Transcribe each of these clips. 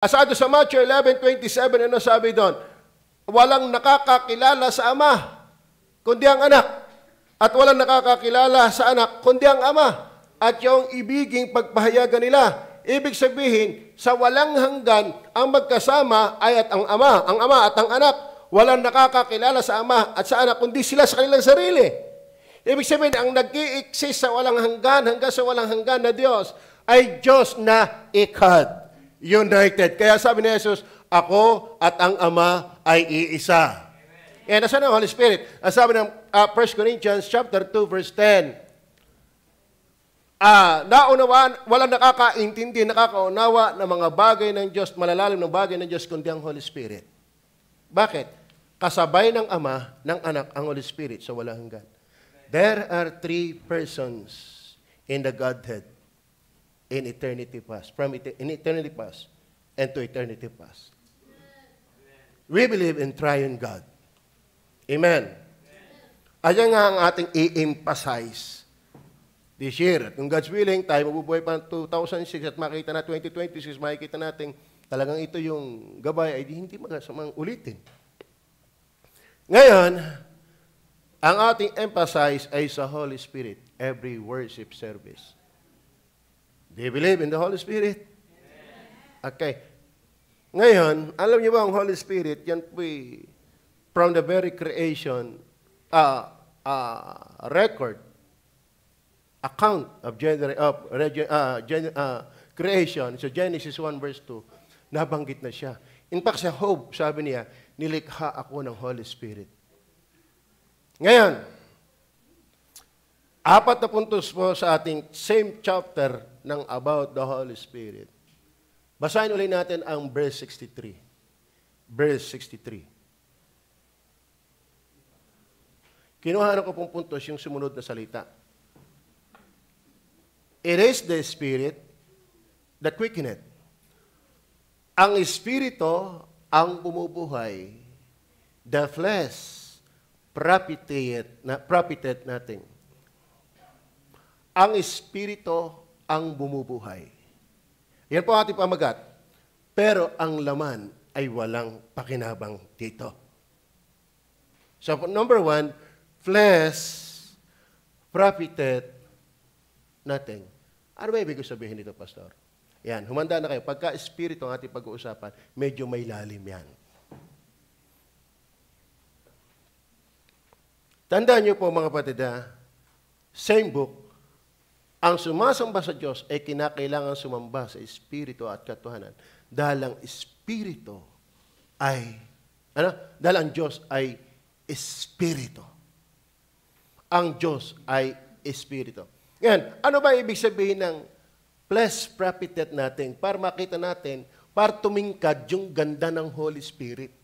Asado sa Matthew 11:27, ano sabi doon? Walang nakakakilala sa Ama, kundi ang anak. At walang nakakakilala sa anak, kundi ang Ama. At yung ibiging pagpahayagan nila. Ibig sabihin, sa walang hanggan, ang magkasama ay at ang Ama at ang anak. Walang nakakakilala sa Ama at sa anak, kundi sila sa kanilang sarili. Ibig sabihin, ang nag-i-exist sa walang hanggan, hanggang sa walang hanggan na Diyos, ay Diyos na ikad. United. Kaya sabi ni Jesus, ako at ang Ama ay iisa. And nasa ng Holy Spirit? Ang sabi ng 1 Corinthians chapter 2 verse 10. Naunawaan, walang nakakaintindi, nakakaunawa ng mga bagay ng Diyos, malalalim ng bagay ng Diyos, kundi ang Holy Spirit. Bakit? Kasabay ng Ama, ng Anak, ang Holy Spirit sa walang hanggan. There are 3 persons in the Godhead in eternity past, in eternity past and to eternity past. We believe in triune God. Amen. Ayan nga ang ating i-emphasize this year. Kung God's willing, tayo mabubuhay pa ng 2006 at makita na 2026, makikita natin talagang ito yung gabay ay hindi magasamang ulitin. Ngayon, ang ating emphasize ay sa Holy Spirit, every worship service. Do you believe in the Holy Spirit? Okay. Ngayon, alam niyo ba ang Holy Spirit, yan po from the very creation, record, account of creation, so Genesis 1 verse 2, nabanggit na siya. In fact, sa Job, sabi niya, nilikha ako ng Holy Spirit. Ngayon, 4 na puntos po sa ating same chapter ng about the Holy Spirit. Basahin ulit natin ang verse 63. Verse 63. Kinuha ko pong puntos yung sumunod na salita. It is the Spirit that quickeneth. Ang Espiritu ang bumubuhay. The flesh propiteth nothing. Ang Espiritu ang bumubuhay. Yan po ating pamagat. Pero ang laman ay walang pakinabang dito. So, number 1, flesh profiteth nothing. Ano ba ibig sabihin dito, Pastor? Yan, humanda na kayo. Pagka Espiritu ang ating pag-uusapan, medyo may lalim yan. Tandaan niyo po mga kapatid, same book, ang sumasamba sa Diyos ay kinakailangan sumamba sa Espiritu at katotohanan. Dahil ang Espiritu ay, dahil ang Diyos ay Espiritu. Ang Diyos ay Espiritu. Ngayon, ano ba ibig sabihin ng flesh propiteth natin? Para makita natin, para tumingkad yung ganda ng Holy Spirit.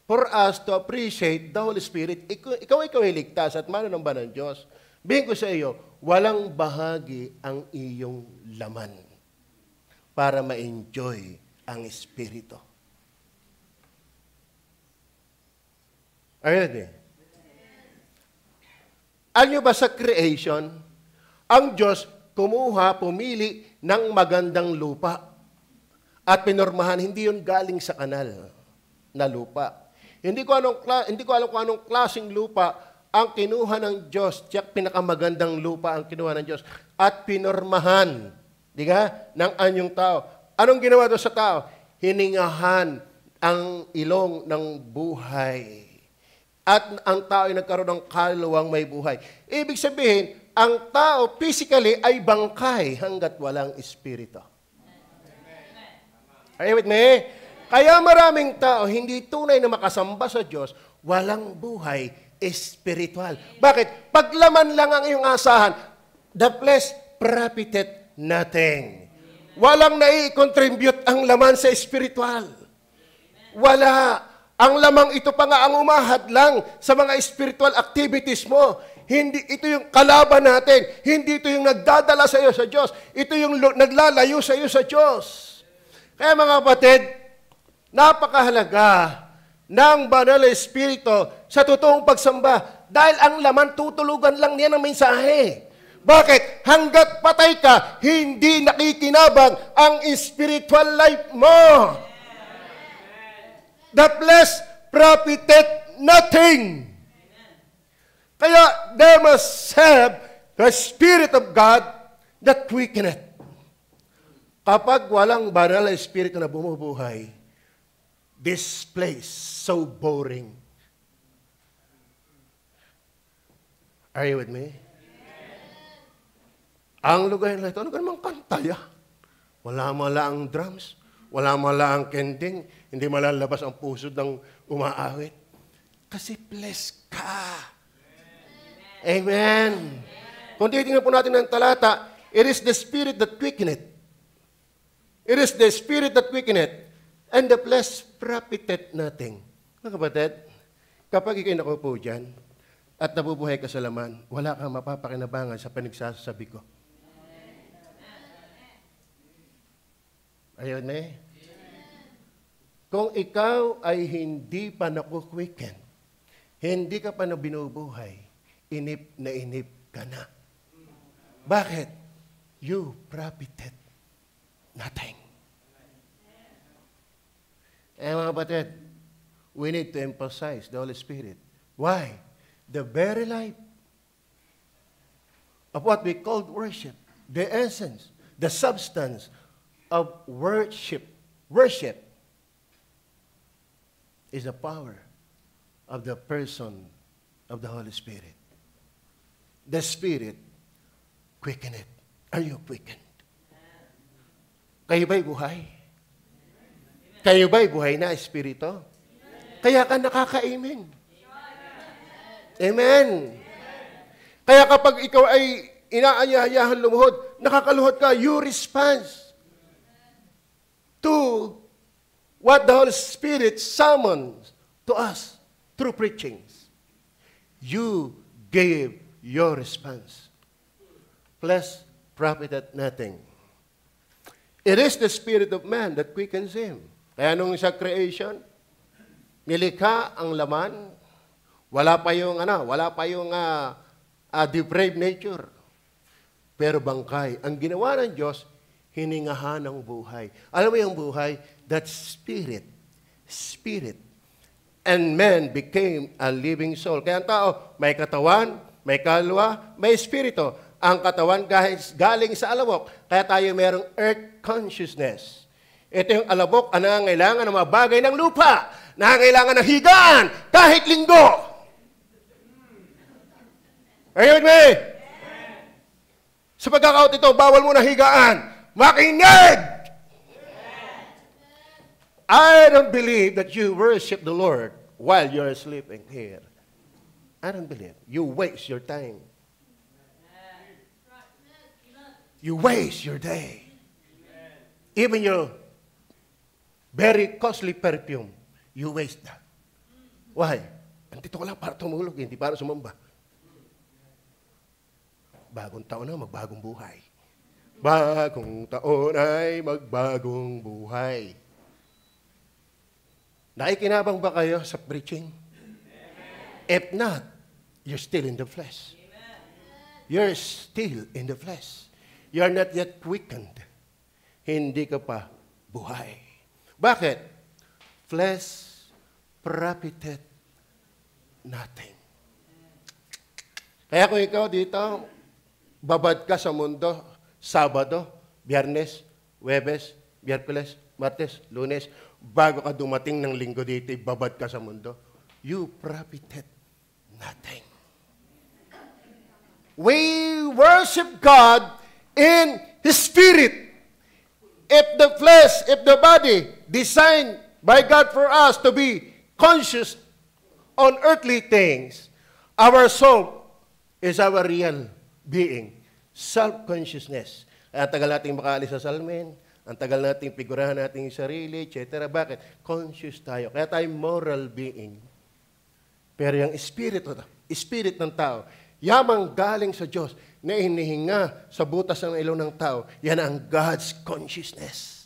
For us to appreciate the Holy Spirit, ikaw ay ligtas at manunamba ng Diyos. Bihin ko sa iyo, walang bahagi ang iyong laman para ma-enjoy ang Espiritu. Ayan eh. Alam nyo ba sa creation, ang Diyos pumili ng magandang lupa at pinormahan, hindi yun galing sa kanal na lupa. Hindi ko alam kung anong klaseng lupa ang kinuha ng Diyos, tiyak pinakamagandang lupa ang kinuha ng Diyos, at pinormahan, di ka, ng anyong tao. Anong ginawa doon sa tao? Hiningahan ang ilong ng buhay. At ang tao ay nagkaroon ng kaluluwang may buhay. Ibig sabihin, ang tao physically ay bangkay hanggat walang espiritu. Are you with me? Kaya maraming tao hindi tunay na makasamba sa Diyos, walang buhay espiritual. Bakit? Paglaman lang ang iyong asahan, the flesh profiteth nothing. Walang nai-contribute ang laman sa espiritual. Wala. Ang lamang ito pa nga ang umahad lang sa mga spiritual activities mo. Hindi ito yung kalaban natin. Hindi ito yung nagdadala sa iyo sa Diyos. Ito yung naglalayo sa iyo sa Diyos. Kaya mga kapatid, napakahalaga ng banal na Espiritu sa totoong pagsamba. Dahil ang laman, tutulugan lang niya ng mensahe. Bakit? Hanggat patay ka, hindi nakikinabang ang spiritual life mo. The flesh profited nothing. Kaya they must have the Spirit of God that quickeneth. Kapag walang banal na Espiritu na bumubuhay, this place so boring. Are you with me? Ang lugar na ito, ano ka namang kanta yan? Wala mala ang drums, wala mala ang kending, hindi malalabas ang puso ng umaawit. Kasi blessed ka. Amen. Kung titingnan po natin ng talata, it is the Spirit that quickeneth. It is the Spirit that quickeneth, and the flesh profited nothing. Mga kapatid, kapag ikay nakupo dyan, at nabubuhay ka sa laman, wala kang mapapakinabangan sa pinagsasabi ko. Ayun eh. Kung ikaw ay hindi pa naku-quicken, hindi ka pa na binubuhay, inip ka na. Bakit? You profited nothing. Eh mga kapatid, we need to emphasize the Holy Spirit. Why? The very life of what we call worship, the essence, the substance of worship is the power of the person of the Holy Spirit. The Spirit quickeneth. Are you quickened? Kayo ba'y buhay? Kayo ba'y buhay na Espiritu? Kaya ka nakaka-amen. Amen. Kaya kapag ikaw ay inaanyayahan lumuhod, nakakaluhod ka, you respond to what the Holy Spirit summons to us through preachings. You gave your response. Flesh profited nothing. It is the spirit of man that quickens him. Kaya nung sa creation, nilikha ang laman, wala pa yung depraved nature. Pero bangkay, ang ginawa ng Diyos, hiningahan ng buhay. Alam mo yung buhay? That spirit. And man became a living soul. Kaya ang tao, may katawan, may kaluluwa, may espiritu. Ang katawan galing sa alabok. Kaya tayo mayroong earth consciousness. Ito yung alabok, ang nangangailangan ng mga bagay ng lupa. Nangangailangan ng higaan kahit linggo. Are you with me? Sa pagkakaot ito, bawal mo na higaan. Makinig! I don't believe that you worship the Lord while you're sleeping here. I don't believe. You waste your time. You waste your day. Even your very costly perfume, you waste that. Why? Andito ko lang para tumulog, hindi para sumamba. Bagong taon na, magbagong buhay. Bagong taon ay magbagong buhay. Nakikinabang ba kayo sa preaching? If not, you're still in the flesh. You're still in the flesh. You are not yet quickened. Hindi ka pa buhay. Bakit? Flesh profited nothing. Kaya kung ikaw dito, babad ka sa mundo, Sabado, Biyernes, Huwebes, Miyerkules, Martes, Lunes, bago ka dumating ng linggo dito, babad ka sa mundo, you profited nothing. We worship God in His Spirit. If the flesh, if the body designed by God for us to be conscious on earthly things, our soul is our real being. Self-consciousness. Ang tagal nating makaalis sa salmin, ang tagal nating figurahan nating sarili, etc. Bakit? Conscious tayo. Kaya tayo moral being. Pero yung spirit ng tao, yamang galing sa Diyos, na inihinga sa butas ng ilaw ng tao, yan ang God's consciousness.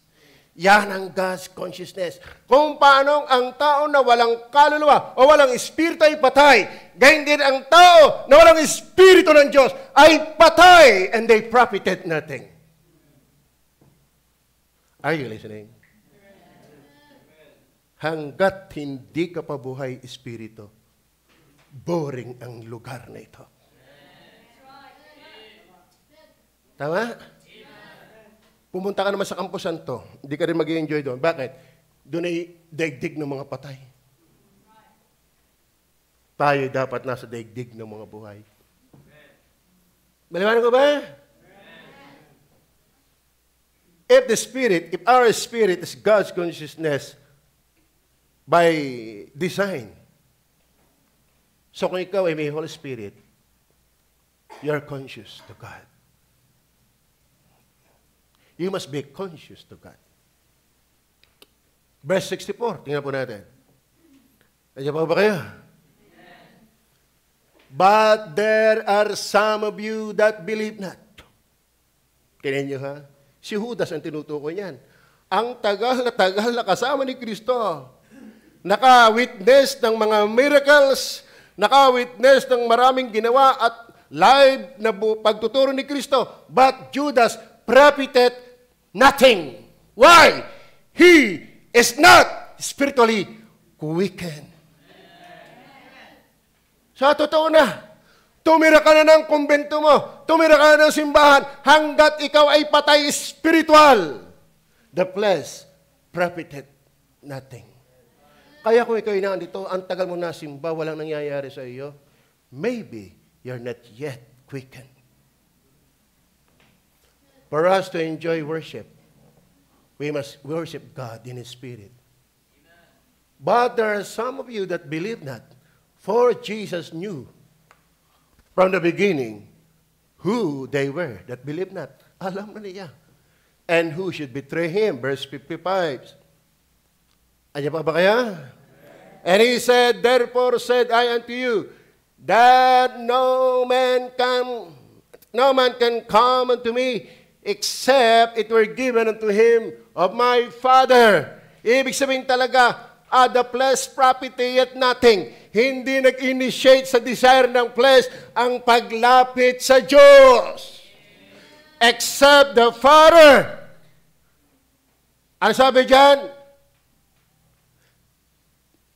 Yan ang God's consciousness. Kung paano ang tao na walang kaluluwa o walang espiritu ay patay, gayon din ang tao na walang espiritu ng Diyos ay patay and they profited nothing. Are you listening? Hanggat hindi ka pa buhay espiritu, boring ang lugar na ito. Tama? Pumunta ka naman sa kampusan to, hindi ka rin mag-i-enjoy doon. Bakit? Doon ay daigdig ng mga patay. Tayo dapat nasa daigdig ng mga buhay. Maliwanag ko ba? If our spirit is God's consciousness by design, so kung ikaw ay may Holy Spirit, you're conscious to God. You must be conscious to God. Verse 64, tingnan po natin. Nandiyan pa ba kayo? But there are some of you that believe not. Kailan nyo ha? Si Judas ang tinutukoy niyan. Ang tagal na kasama ni Kristo. Naka-witness ng mga miracles, naka-witness ng maraming ginawa at live na pagtuturo ni Kristo. But Judas profited nothing. Why? He is not spiritually quickened. So, totoo na. Tumira ka na ng kumbento mo. Tumira ka na ng simbahan hanggat ikaw ay patay spiritual. The flesh profited nothing. Kaya kung ikaw ay nandito, ang tagal mo na simba, walang nangyayari sa iyo, maybe you're not yet quickened. For us to enjoy worship, we must worship God in His Spirit. But there are some of you that believe not, for Jesus knew from the beginning who they were that believe not. Alam na niya. And who should betray Him. Verse 55. Andiyan pa ba kaya? And He said, therefore said I unto you, that no man can come unto me, except it were given unto him of my Father. Ibig sabihin talaga, the flesh profiteth nothing. Hindi nag-initiate sa desire ng flesh ang paglapit sa Diyos. Except the Father. Ano sabi dyan?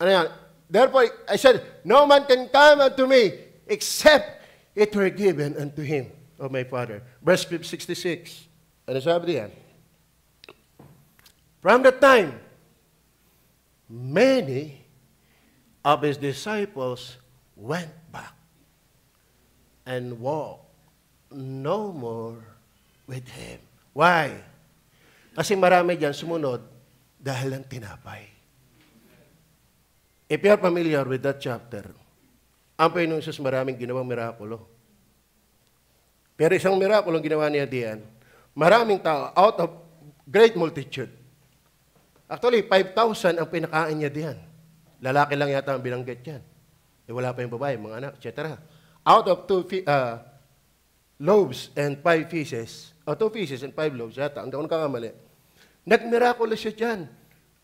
Ano yan? Therefore, I said, no man can come unto me, except it were given unto him of my Father. Verse 66. Ano sabi diyan? From that time, many of His disciples went back and walked no more with Him. Why? Kasi marami diyan sumunod dahil ng tinapay. If you are familiar with that chapter, ang Panginoon Jesus maraming ginawang mirakulo. Pero isang mirakulo ang ginawa niya diyan, maraming tao, out of great multitude. Actually, 5,000 ang pinakain niya diyan. Lalaki lang yata ang binanggit yan. Wala pa yung babae, mga anak, etc. Out of 2 loaves and 5 fishes, o 2 fishes and 5 loaves, yata, ang daon kakamali. Nagmirakulo siya diyan.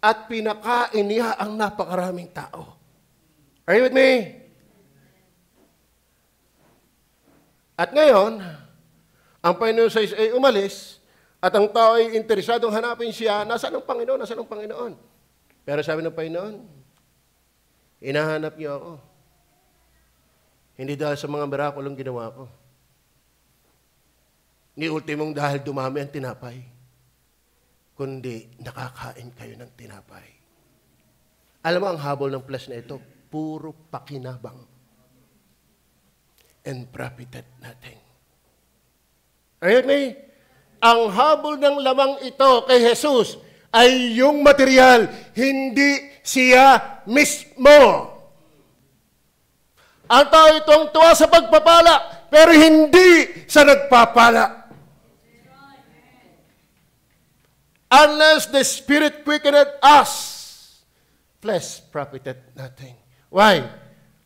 At pinakain niya ang napakaraming tao. Are you with me? At ngayon, ang Panginoon ay umalis, at ang tao ay interesadong hanapin siya, nasaan ang Panginoon, nasaan ang Panginoon? Pero sabi ng Panginoon, hinahanap niyo ako. Hindi dahil sa mga mirakulong ginawa ko. Ni ultimong dahil dumami ang tinapay, kundi nakakain kayo ng tinapay. Alam mo, ang habol ng flesh na ito, puro pakinabang. And profited nothing. Are you with me? Ang habol ng lamang ito kay Jesus ay yung material, hindi siya mismo. Ang tao itong tuwa sa pagpapala, pero hindi sa nagpapala. Unless the Spirit quickened us, flesh profited nothing. Why?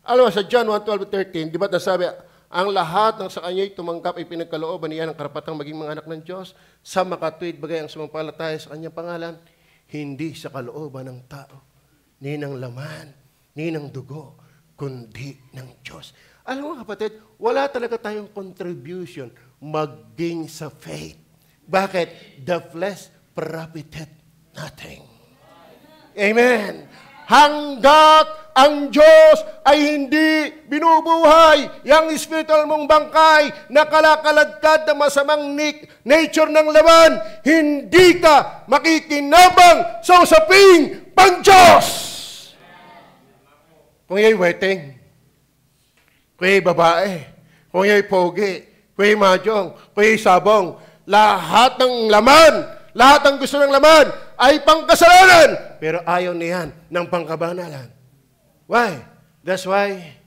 Alam mo, sa John 1:12-13, di ba nasabi, ang lahat ng sa kanya'y tumanggap ay pinagkalooban niya ng karapatang maging mga anak ng Diyos sa makatuwid bagay ang sumampalataya sa kanyang pangalan. hindi sa kalooban ng tao, ni ng laman, ni ng dugo, kundi ng Diyos. Alam mo kapatid, wala talaga tayong contribution maging sa faith. Bakit? The flesh profited nothing. Amen. Hanggat ang Diyos ay hindi binubuhay yung spiritual mong bangkay na kalakaladkad na masamang nature ng laman, hindi ka makikinabang sa usaping pang-Diyos. Kung ya'y weteng, kung ya'y babae, kung ya'y pogi, kung ya'y mahjong, kung ya'y sabong, lahat ng laman, lahat ng gusto ng laman ay pangkasalanan. Pero ayaw niyan ng pangkabanalan. Why? That's why,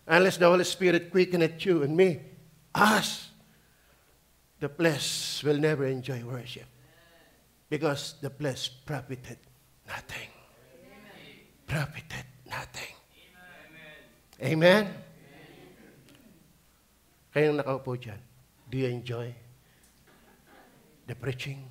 unless the Holy Spirit quickeneth you and me, us, the flesh will never enjoy worship. Because the flesh profited nothing. Profited nothing. Amen? Kayong nakaupo dyan, do you enjoy the preaching?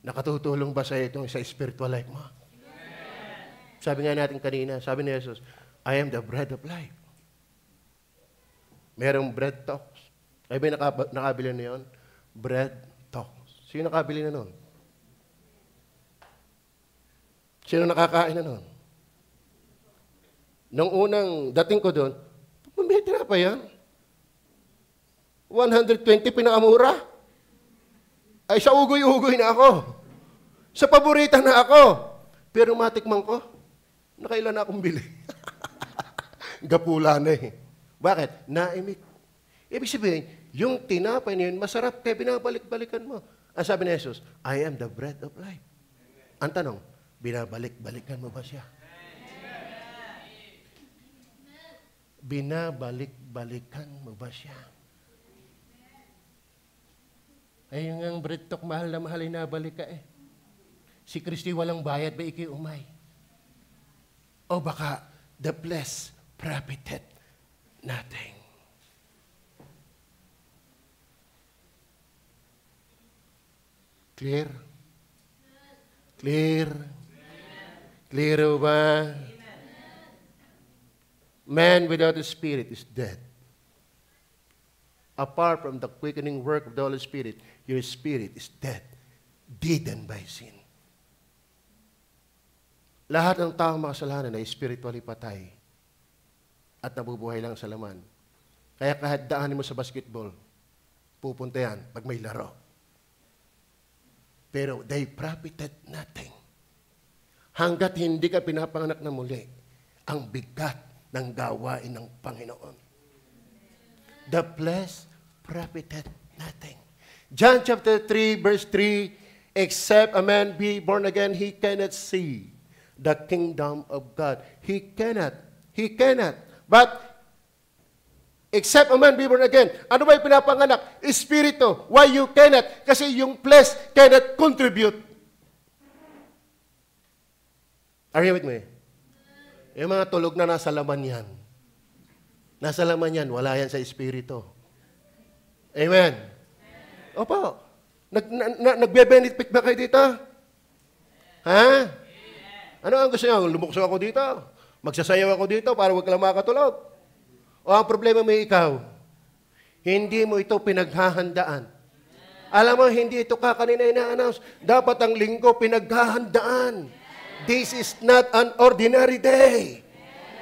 Nakatutulong ba sa itong sa spiritual life mo? Amen. Sabi nga natin kanina, sabi ni Jesus, I am the bread of life. Merong bread talks. Ay ba nakabili na yun? Bread talks. Sino nakabili na nun? Sino nakakain na nun? Nung unang dating ko doon, pumili na pa yan. 120 pinakamura. Ay, sa ugoy-ugoy na ako. Sa paborita na ako. Pero matikman ko, nakailan na akong bili. Gapula na eh. Bakit? Naimik. Ibig sabihin, yung tinapay na yun, masarap kaya binabalik-balikan mo. Ang sabi ni Jesus, I am the bread of life. Ang tanong, binabalik-balikan mo ba siya? Binabalik-balikan mo ba siya? Ay, yung bread talk, mahal na mahal, inabalik ka eh. Si Kristi walang bayad, ba iki umay? O baka, the flesh profited nothing. Clear? Clear? Clear ba? Man without the Spirit is dead. Apart from the quickening work of the Holy Spirit, your spirit is dead, deadened by sin. Lahat ng tao makasalanan ay spiritually patay at nabubuhay lang sa laman. Kaya kahit daanin mo sa basketball, pupunta yan pag may laro. Pero they profited nothing. Hanggat hindi ka pinapanganak na muli, ang bigat ng gawain ng Panginoon. The flesh profited nothing. John chapter 3, verse 3, except a man be born again, he cannot see the kingdom of God. He cannot. But, except a man be born again, ano ba yung pinapanganak? Espiritu. Why you cannot? Kasi yung flesh cannot contribute. Are you with me? Yung mga tulog na nasa laman yan. Nasa laman yan, wala yan sa espiritu. Amen. Opo. Nagbe-benefit ba kayo dito? Ha? Ano ang gusto niyo? Lumukso ako dito. Magsasayaw ako dito para wag ka lang makatulog. O ang problema may ikaw, hindi mo ito pinaghahandaan. Alam mo, hindi ito kanina ina-announce. Dapat ang linggo pinaghahandaan. This is not an ordinary day.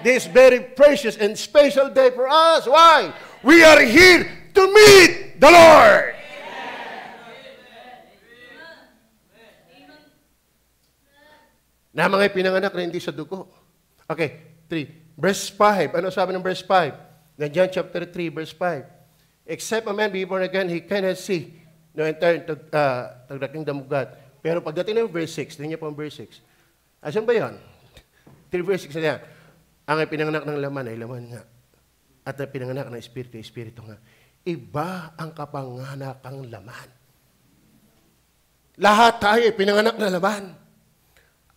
This very precious and special day for us. Why? We are here to meet the Lord. Na mga pinanganak na hindi sa dugo. Okay, 3. Verse 5. Ano sabi ng verse 5? Na John chapter 3, verse 5. Except a man be born again, he cannot see no enter into the kingdom of God. Pero pagdating ng verse 6, tingnan niyo po ang verse 6. Asan ba yan? 3 verse 6 na yan. Ang pinanganak ng laman ay laman nga. At ang pinanganak ng espiritu, espiritu nga. Iba ang kapanganakang laman. Lahat tayo ay pinanganak na laman.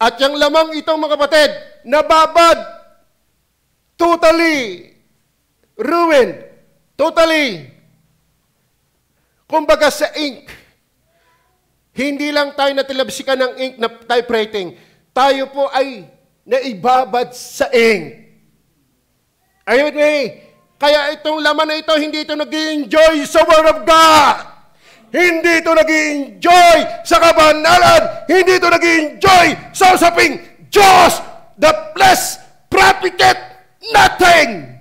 At yung lamang ito, mga kapatid, nababad, totally ruined, totally, kumbaga sa ink, Hindi lang tayo natilabsikan ng ink na typewriting. Tayo po ay naibabad sa ink. Ayun kaya itong laman na ito, hindi ito nag-i-enjoy sa Word of God. Hindi ito nag-i-enjoy sa kabanalan. Hindi ito nag-i-enjoy sa usaping Diyos. The flesh profited nothing.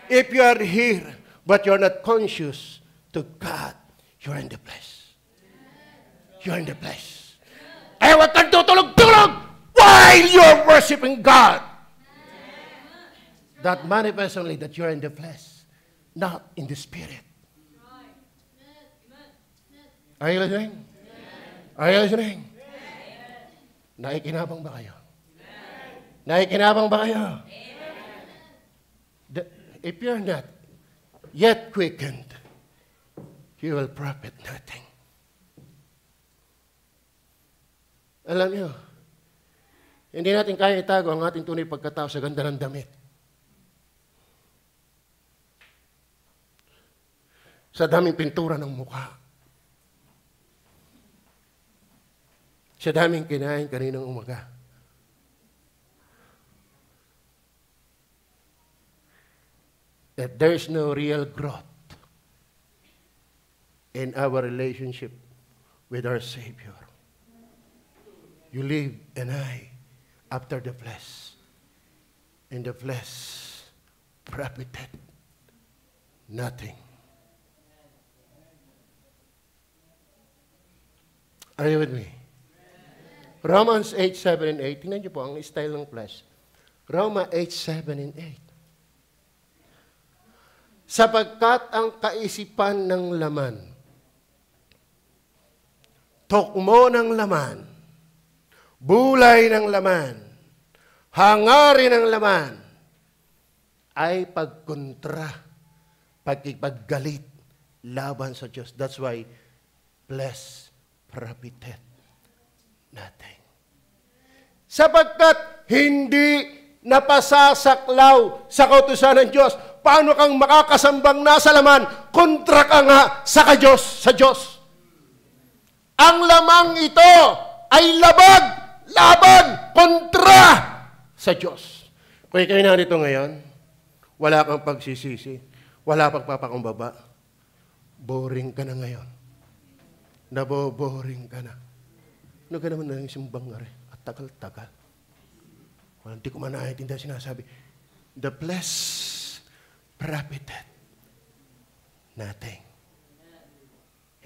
If you are here, but you're not conscious to God, you're in the flesh. You're in the flesh. Ay, huwag kang tutulog-tulog while you're worshiping God. That manifests only that you're in the flesh, not in the spirit. Are you listening? Are you listening? Naikinabang ba kayo? Naikinabang ba kayo? If you're not yet quickened, you will profit nothing. Alam niyo, hindi natin kaya itago ang ating tunay pagkatao sa ganda ng damit. Sa daming pintura ng mukha. Sa daming kinain kaninang umaga. That there's no real growth in our relationship with our Savior. You live and I after the flesh. And the flesh profited nothing. Are you with me? Romans 8, 7, and 8. Tingnan niyo po ang style ng flesh. Roma 8, 7, and 8. Sapagkat ang kaisipan ng laman, tukmo ng laman, bulay ng laman, hangarin ng laman, ay pagkontra, pagkipaggalit laban sa Diyos. That's why flesh profited nothing. Sapagkat hindi napasasaklaw sa kautusan ng Diyos, paano kang makakasambang nasa laman, kontra ka nga sa Diyos, sa Diyos. Ang lamang ito ay laban, kontra sa Diyos. Kung kayo narito ngayon, wala kang pagsisisi, wala pagpapakumbaba, boring ka na ngayon. Naboboring ka na. Ano ka naman na yung simbang nga rin? At tagal-tagal. Hindi ko man naiintindihan sinasabi. The flesh profited nothing.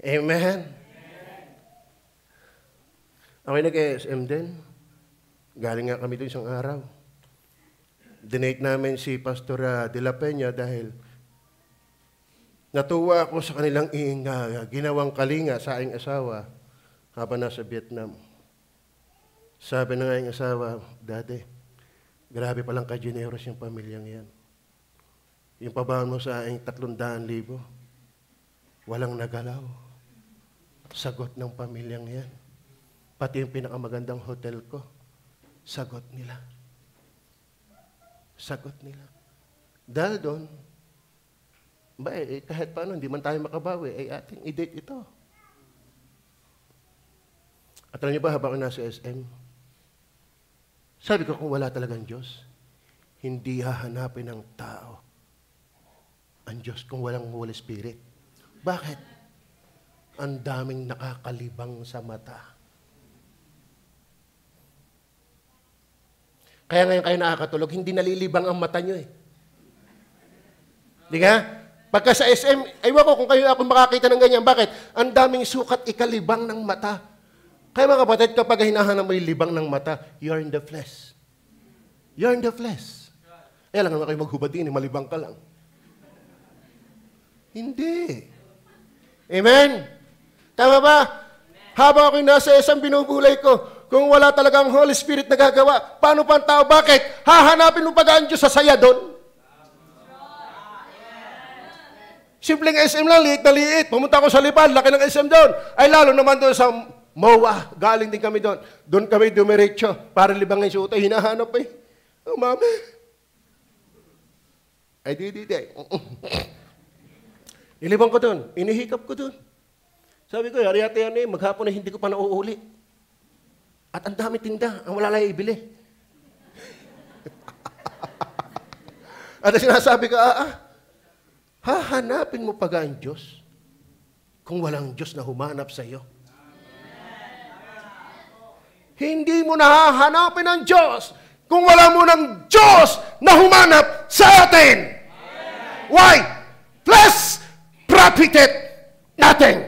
Amen? Okay, nag-ASM din. Galing nga kami doon isang araw. Dinate namin si Pastor De La Peña dahil natuwa ako sa kanilang ginawang kalinga sa aking asawa habang nasa Vietnam. Sabi na nga yung asawa, Dati, grabe palang ka-generous yung pamilyang yan. Yung pabaon mo sa aking 300,000, walang nagalaw. Sagot ng pamilyang yan. Pati yung pinakamagandang hotel ko, sagot nila. Sagot nila. Dahil doon, kahit paano, hindi man tayo makabawi, ating i-date ito. At alam niyo ba, habang nasa SM, sabi ko, kung wala talagang Diyos, hindi hahanapin ng tao ang Diyos kung walang Holy Spirit. Bakit? Ang daming nakakalibang sa mata. Kaya ngayon kayo nakakatulog, hindi nalilibang ang mata nyo eh. Di ka? Pagka sa SM, aywa ko kung kayo ako makakita ng ganyan. Bakit? Ang daming sukat ikalibang ng mata. Kaya mga kapatid, kapag hinahanap mo yung libang ng mata, you're in the flesh. You're in the flesh. Kaya lang naman kayo maghubad din, malibang ka lang. Hindi. Amen? Tama ba? Habang ako'y nasa SM, binubulay ko, kung wala talagang Holy Spirit na gagawa, paano pa ang tao? Bakit? Hahanapin mo pa ang Diyos sa saya doon? Simpleng SM lang, liit na liit. Pumunta ako sa Lipan, laki ng SM doon. Ay lalo naman doon sa MOA, galing din kami doon. Doon kami dumiretso, para libangin si Utoy. Hinahanap eh. Oh, mama. Ay, di. Nilibang ko doon. Inihikap ko doon. Sabi ko, yari-yari yan maghapon na hindi ko pa nauuli. At ang dami tinda, ang wala lang ibili. At sinasabi ko, hahanapin mo pa ang Diyos kung walang Diyos na humanap sa iyo. Hindi mo nahahanapin ang Diyos kung wala mo ng Diyos na humanap sa atin. Why? Plus, profited nothing.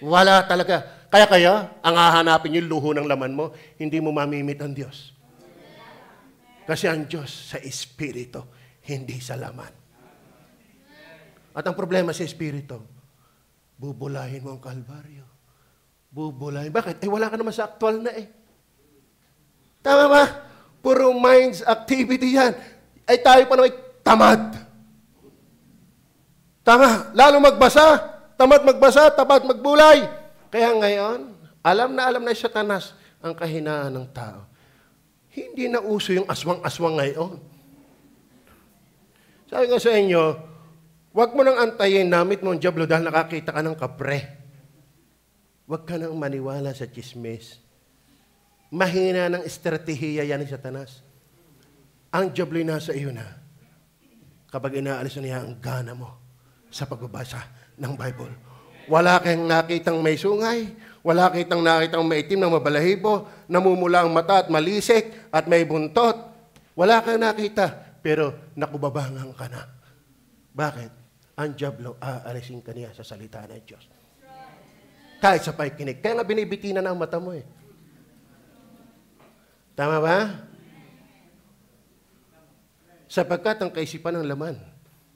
Wala talaga. Kaya, ang hahanapin yung luho ng laman mo, hindi mo mamimit ang Diyos. Kasi ang Diyos sa Espiritu, hindi sa laman. At ang problema sa Espiritu, bubulahin mo ang Kalbaryo. Bubulahin. Bakit? Wala ka naman sa aktual na Tama ba? Puro minds activity yan. Tayo pa naman tamad. Tama. Lalo magbasa, tamad magbasa, tamad magbulay. Kaya ngayon, alam na Satanas ang kahinaan ng tao. Hindi na uso yung aswang-aswang ngayon. Sabi ko sa inyo, huwag mo nang antayin namit mo ang diablo dahil nakakita ka ng kapre. Huwag ka nang maniwala sa chismis. Mahina ng estratehiya yan ni Satanas. Ang diablo'y nasa iyo na kapag inaalis na niya ang gana mo sa pagbabasa ng Bible. Wala kang nakitang may sungay, wala kitang nakitang maitim na mabalahibo, namumula ang mata at malisik at may buntot. Wala kang nakita, pero nakubabangan ka na. Bakit? Ang diablo aalisin ka niya sa salita ng Diyos. Kahit sa pakikinig. Kaya nga binibitinan ang mata mo Tama ba? Sapagkat ang kaisipan ng laman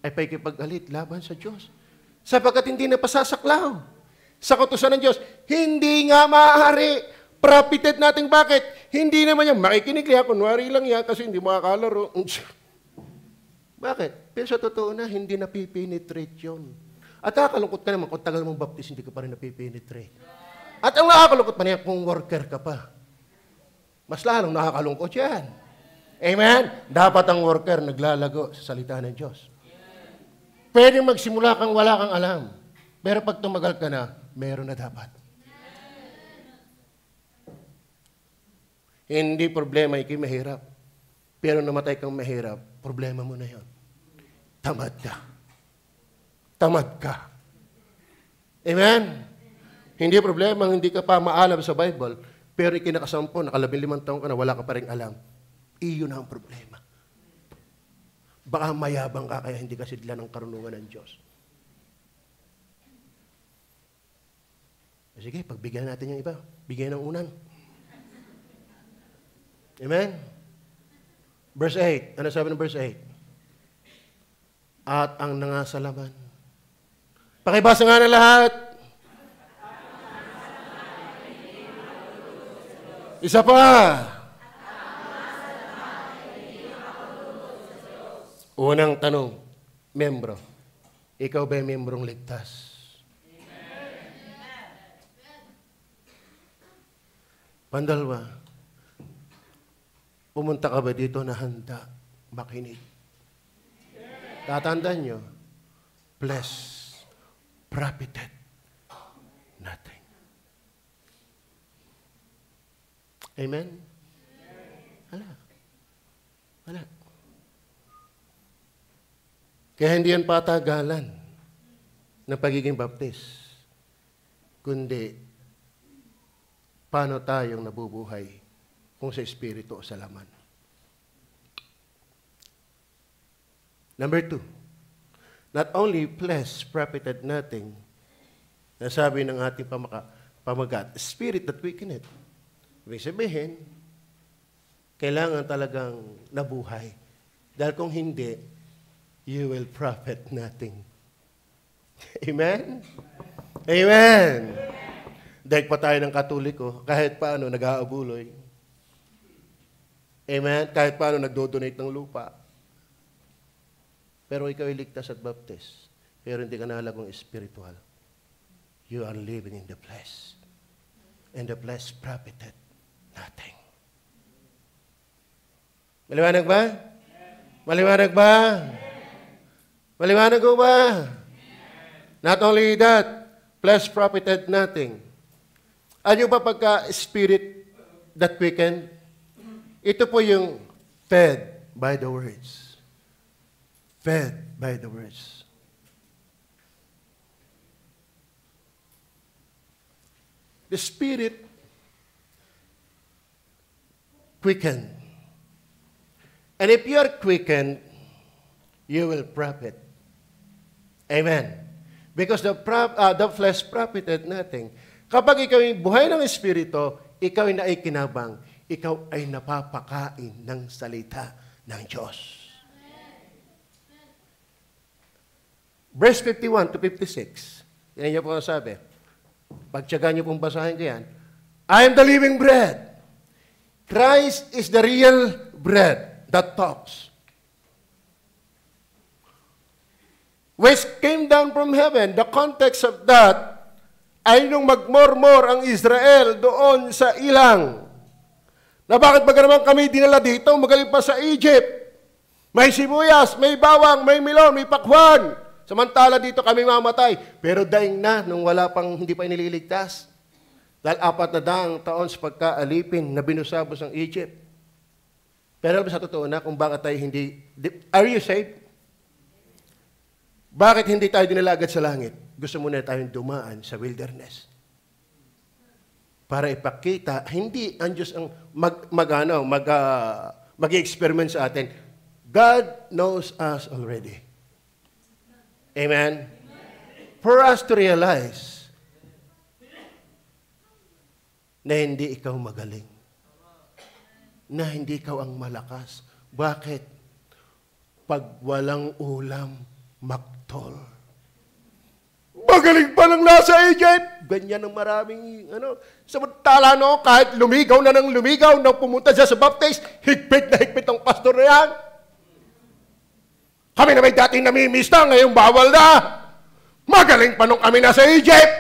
ay pakikipag-alit laban sa Diyos. Sapagkat hindi na pasasaklaw sa kautusan ng Diyos. Hindi nga maaari. Profited natin bakit? Hindi naman yan. Makikinig yan. Kunwari lang yan kasi hindi makakalaro. Bakit? Pero sa totoo na, hindi napipenetrate yun. At nakakalungkot ka naman kung tagal mong baptist, hindi ka pa rin napipenetrate. At ang nakakalungkot pa niya, kung worker ka pa. Mas lalong nakakalungkot yan. Amen? Dapat ang worker naglalago sa salita ng Diyos. Pwede magsimula kang wala kang alam. Pero pag tumagal ka na, meron na dapat. Hindi problema, ikay mahirap. Pero namatay kang mahirap, problema mo na yun. Tamad ka. Tamad ka. Amen? Hindi problema, hindi ka pa maalam sa Bible, pero ikinakasampo, naka-15 taon ka na, wala ka pa rin alam. Iyon ang problema. Baka mayabang ka kaya hindi ka sidla ng karunungan ng Diyos. Sige, pagbigyan natin yung iba. Bigyan ng unan. Amen? Verse 8. Ano sabi ng verse 8? At ang nangasalaman. Pakibasa nga na lahat. Isa pa. Unang tanong, membro. Ikaw ba yung membrong ligtas? Pandalwa, pumunta ka ba dito na handa makinig? Tatandaan nyo, blessed, profited, nothing. Amen? Wala. Kaya hindi yan patagalan ng pagiging baptist, kundi paano tayong nabubuhay kung sa Espiritu o sa laman. Number 2, not only flesh profited nothing, nasabi ng ating pamagat, spirit that quickeneth. Ibig sabihin, kailangan talagang nabuhay. Dahil kung hindi, you will profit nothing. Amen? Amen! Dahil pa tayo ng Katoliko, kahit paano nag-aabuloy. Amen? Kahit paano nagdodonate ng lupa. Pero ikaw ay ligtas at baptist. Pero hindi ka nalagong spiritual. You are living in the flesh. And the flesh profited nothing. Maliwanag ba? Maliwanag ba? Maliwanag ko ba? Not only that, flesh profited nothing. Ano ba pagka spirit that quicken? Ito po yung fed by the words. Fed by the words. The spirit quickened. And if you are quickened, you will profit. Amen. Because the flesh profited nothing. Kapag ikaw ay buhay ng Espiritu, ikaw ay naikinabang, ikaw ay napapakain ng salita ng Diyos. Verse 51 to 56. Yan niyo po ang sabi. Pagtyagaan niyo pong basahin ko yan. I am the living bread. Christ is the real bread that talks. Which came down from heaven. The context of that ay nung magmormor ang Israel doon sa ilang. Na bakit ba naman kami dinala dito? Magaling pa sa Egypt. May sibuyas, may bawang, may milon, may pakwan. Samantala dito kami mamatay. Pero daing na nung wala pang hindi pa inililigtas. Dahil 400 taon sa pagkaalipin na binusabos ang Egypt. Pero alam sa totoo na kung bakit tayo hindi... Are you saved? Bakit hindi tayo dinala agad sa langit? Gusto muna tayong dumaan sa wilderness. Para ipakita, hindi ang Diyos ang mag-experiment sa atin. God knows us already. Amen? For us to realize na hindi ikaw magaling. Na hindi ikaw ang malakas. Bakit? Pag walang ulam, maktol. Magaling pa lang nasa Egypt. Ganyan ang maraming, samantala kahit lumigaw na pumunta siya sa baptist, higpit na higpit ang pastor na yan. Kami na may dating namimista, ngayon bawal na. Magaling pa nung kami nasa Egypt.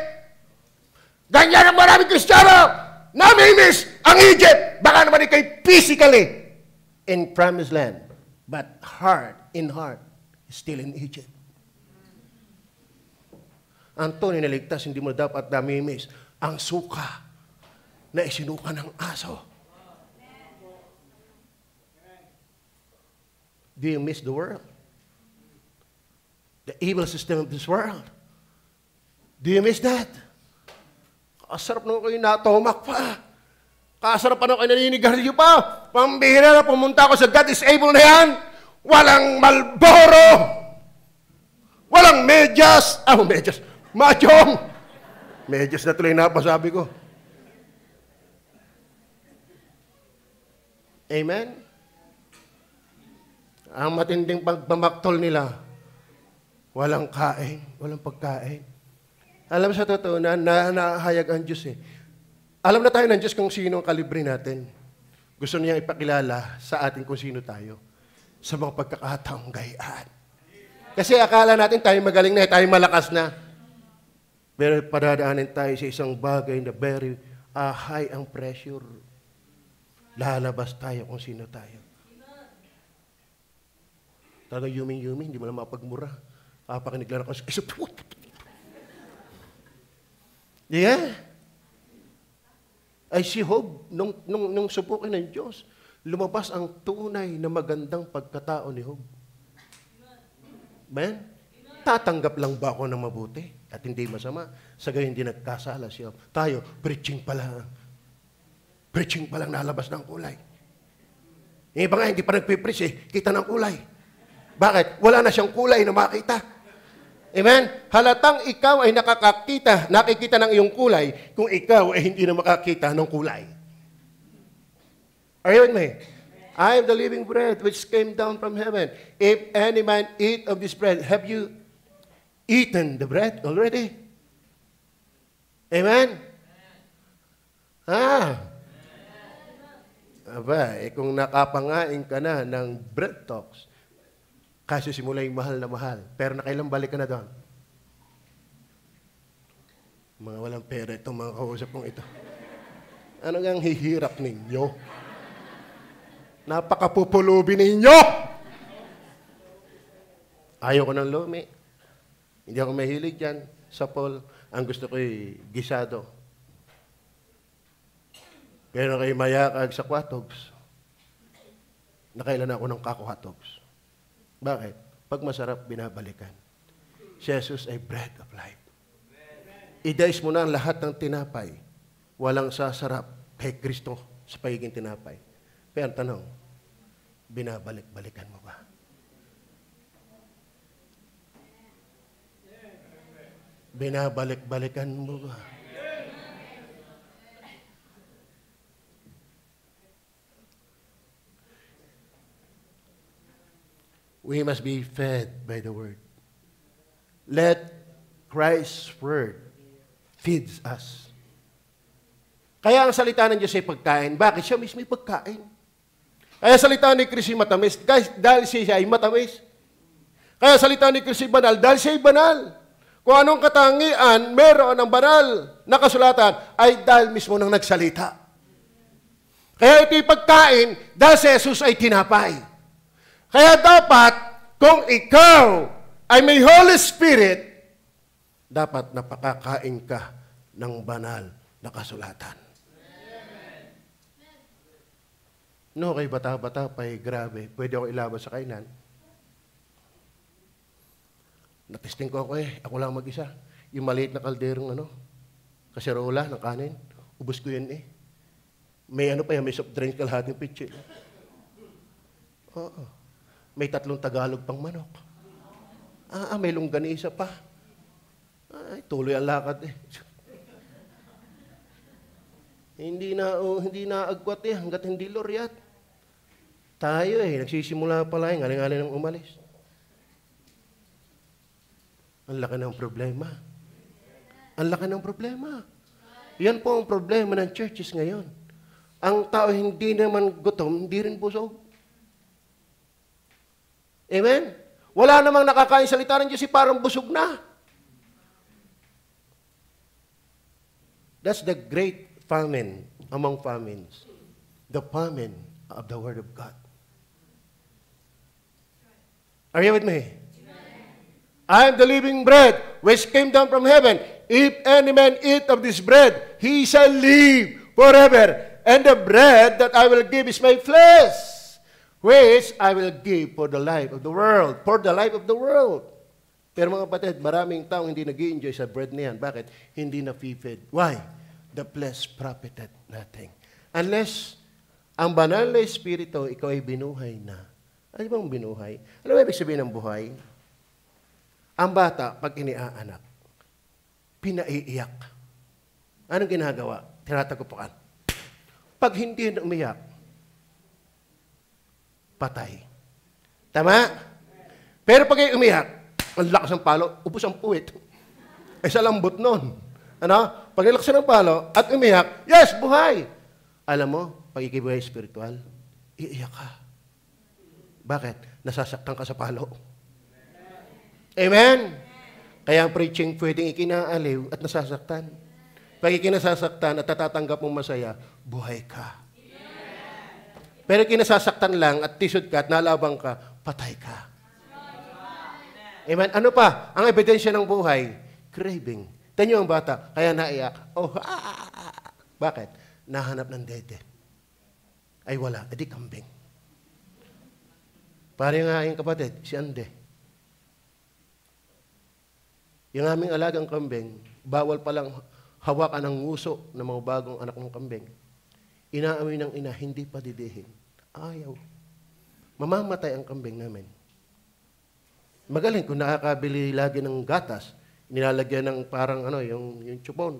Ganyan ang maraming Kristiyano. Namimiss ang Egypt. Baka naman ikay physically in promised land. But in heart, still in Egypt. Ang tunay na ligtas, hindi mo dapat namimiss ang suka na isinuka ng aso. Do you miss the world? The evil system of this world. Do you miss that? Kasarap naman kayo natomak pa. Kasarap pa naman kayo naninigarilyo pa. Pambihira na pumunta ako sa God is able na yan. Walang Marlboro. Walang medyas. Medyas. Machong. Medyas na tuloy na sabi ko. Amen? Ang matinding pagmamaktol nila, walang kain, walang pagkain. Alam sa totoo na nahayag ang Diyos eh. Alam na tayo ng Diyos kung sino ang kalibre natin. Gusto niya ipakilala sa atin kung sino tayo sa mga pagkakataong gayaan. Kasi akala natin tayo magaling na, tayo malakas na. Pero padadaanin tayo sa isang bagay na very high ang pressure. Lalabas tayo kung sino tayo. Talagang yuming-yuming, hindi mo lang mapagmura. Papakinig lang ako. Yeah. Ay si Job, nung subukin ng Diyos, lumabas ang tunay na magandang pagkatao ni Job. Amen? Tatanggap lang ba ako ng mabuti at hindi masama? Sa gayon hindi nagkasala siya. Tayo, preaching pa lang. Preaching pa lang nalabas ng kulay. Yung iba nga, hindi pa nagpipreach eh. Kita ng kulay. Bakit? Wala na siyang kulay na makita. Amen? Halatang ikaw ay nakikita ng iyong kulay kung ikaw ay hindi na makakita ng kulay. Are you with me? I am the living bread which came down from heaven. If any man eat of this bread, have you eaten the bread already? Amen? Aba, kung nakapangain ka na ng bread talks, kasi simula yung mahal na mahal, pero nakailang balik ka na doon. Mga walang pera itong mga kausap kong ito. Ano nga ang hihirap ninyo? Napakapupulubi ninyo! Ayaw ko ng lumi. Hindi ako mahilig dyan. sa Paul, ang gusto ko'y gisado. Pero kay mayakag sa kwatogs, nakailan ako ng kakuhatogs. Bakit? Pag masarap, binabalikan. Si Jesus ay bread of life. I-dice mo na ang lahat ng tinapay. Walang sasarap kay Kristo sa pagiging tinapay. Pero ang tanong, binabalik-balikan mo ba? Binabalik-balikan mo ba? We must be fed by the Word. Let Christ's Word feeds us. Kaya ang salita ng Diyos ay pagkain. Bakit? Siya mismo ay pagkain. Kaya salita ni Kristo ay matamis. Guys, dahil siya ay matamis. Kaya salita ni Kristo ay banal. Dahil siya ay banal. Kung anong katangian meron ng banal na kasulatan ay dahil mismo nang nagsalita. Kaya ito'y pagkain dahil si Jesus ay tinapay. Kaya dapat, kung ikaw ay may Holy Spirit, dapat napakakain ka ng banal na kasulatan. No, kay bata-bata pa'y grabe. Pwede ako ilaban sa kainan. Natesting ko ako Ako lang mag-isa. Yung maliit na kalderong kaserola ng kanin. Ubus ko yan May may soft drink kalahating pitsil. Oo. May 3 Tagalog pang manok. May longganisa pa. Ay, tuloy ang lakad Hindi na agwat hanggat hindi loryat. Tayo nagsisimula pa lang, ngaling-ngaling nang umalis. Ang laki ng problema. Ang laki ng problema. Yan po ang problema ng churches ngayon. Ang tao hindi naman gutom, hindi rin busog. Amen? Wala namang nakakain salita ng Diyos, parang busog na. That's the great famine among famines. The famine of the Word of God. Are you with me? I am the living bread which came down from heaven. If any man eat of this bread, he shall live forever. And the bread that I will give is my flesh, which I will give for the life of the world. For the life of the world. Pero mga kapatid, maraming taong hindi nag-i-enjoy sa bread na yan. Bakit? Hindi na-feed. Why? The flesh profited nothing. Unless ang banal na espiritu, ikaw ay binuhay na. Ano bang binuhay? Ano ibig sabihin ng buhay? Ang bata, pag iniaanak, pinaiiyak. Anong ginagawa? Tinatagupakan. Pag hindi na umiyak, patay. Tama? Pero pag ay umiyak, ang lakas ng palo, ubos ang puwit. Ay sa lambot nun. Pag nilakas ng palo at umiyak, yes, buhay. Alam mo, pag ikibuhay spiritual, iiyak ka. Bakit? Nasasaktan ka sa palo. Amen? Kaya ang preaching pwedeng ikinaaliw at nasasaktan. Pag ikinasasaktan at natatanggap mong masaya, buhay ka. Pero kinasasaktan lang at tisod ka at nalabang ka, patay ka. Amen? Ano pa? Ang ebidensya ng buhay, craving. Tanyo ang bata, kaya naiyak. Bakit? Nahanap ng dede. Ay wala, edi kambing. Pare nga yung kapatid, si Ande. Yung aming alagang kambing, bawal palang hawakan ng nguso ng mga bagong anak ng kambing. Inaamoy ng ina, hindi pa didihin. Ayaw. Mamamatay ang kambing namin. Magaling kung nakakabili lagi ng gatas, nilalagyan ng parang yung chupon.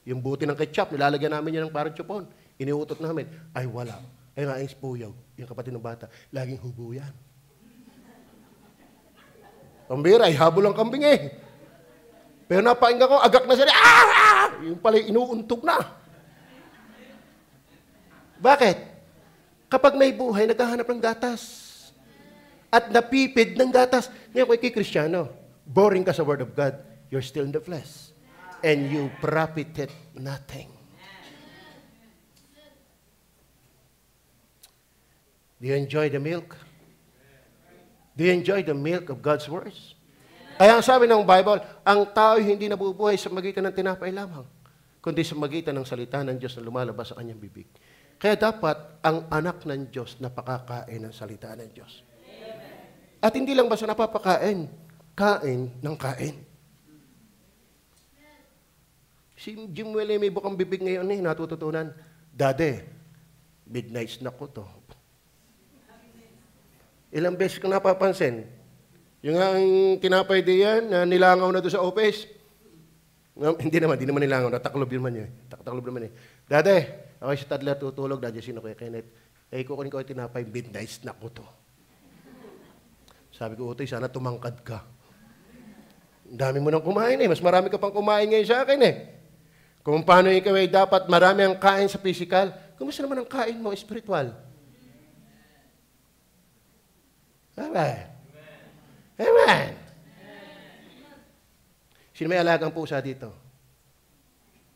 Yung buti ng ketchup, nilalagyan namin yan ng parang chupon. Iniutot namin. Ay wala. Ay nga yung spuyog, yung kapatid ng bata, laging hubo yan. Pambira, ay habol ang kambing Pero napainggan ko, agak na siya. Yung pala inuuntog na. Bakit? Kapag may buhay, naghahanap ng gatas. At napipid ng gatas. Ngayon kay Kristiyano, boring ka sa Word of God, you're still in the flesh. And you profited nothing. Do you enjoy the milk? Do you enjoy the milk of God's words? Kaya ang sabi ng Bible, ang tao hindi nabubuhay sa magitan ng tinapay lamang, kundi sa magitan ng salita ng Diyos na lumalabas sa kanyang bibig. Kaya dapat ang anak ng Diyos napakakain ng salita ng Diyos. At hindi lang basta napapakain, kain ng kain. Si Jim Willie may bukang bibig ngayon natututunan, Dade, midnight snack ko to. Ilang beses ko napapansin, yung ang tinapay diyan na nilangaw na doon sa office. Hindi naman nilangaw. Nataklob yun man yun. Taklob naman eh. Dade, ako si Tadler tutulog. Dade, sino kay Kenneth? Kukunin ko yung tinapay, midnight snack ko to. Sabi ko, Utoy, sana tumangkad ka. Ang dami mo nang kumain eh. Mas marami ka pang kumain ngayon sa akin eh. Kung paano ikaw ay dapat marami ang kain sa physical, kumusta naman ang kain mo spiritual? Amen. Amen. Sino may alagang pusa dito?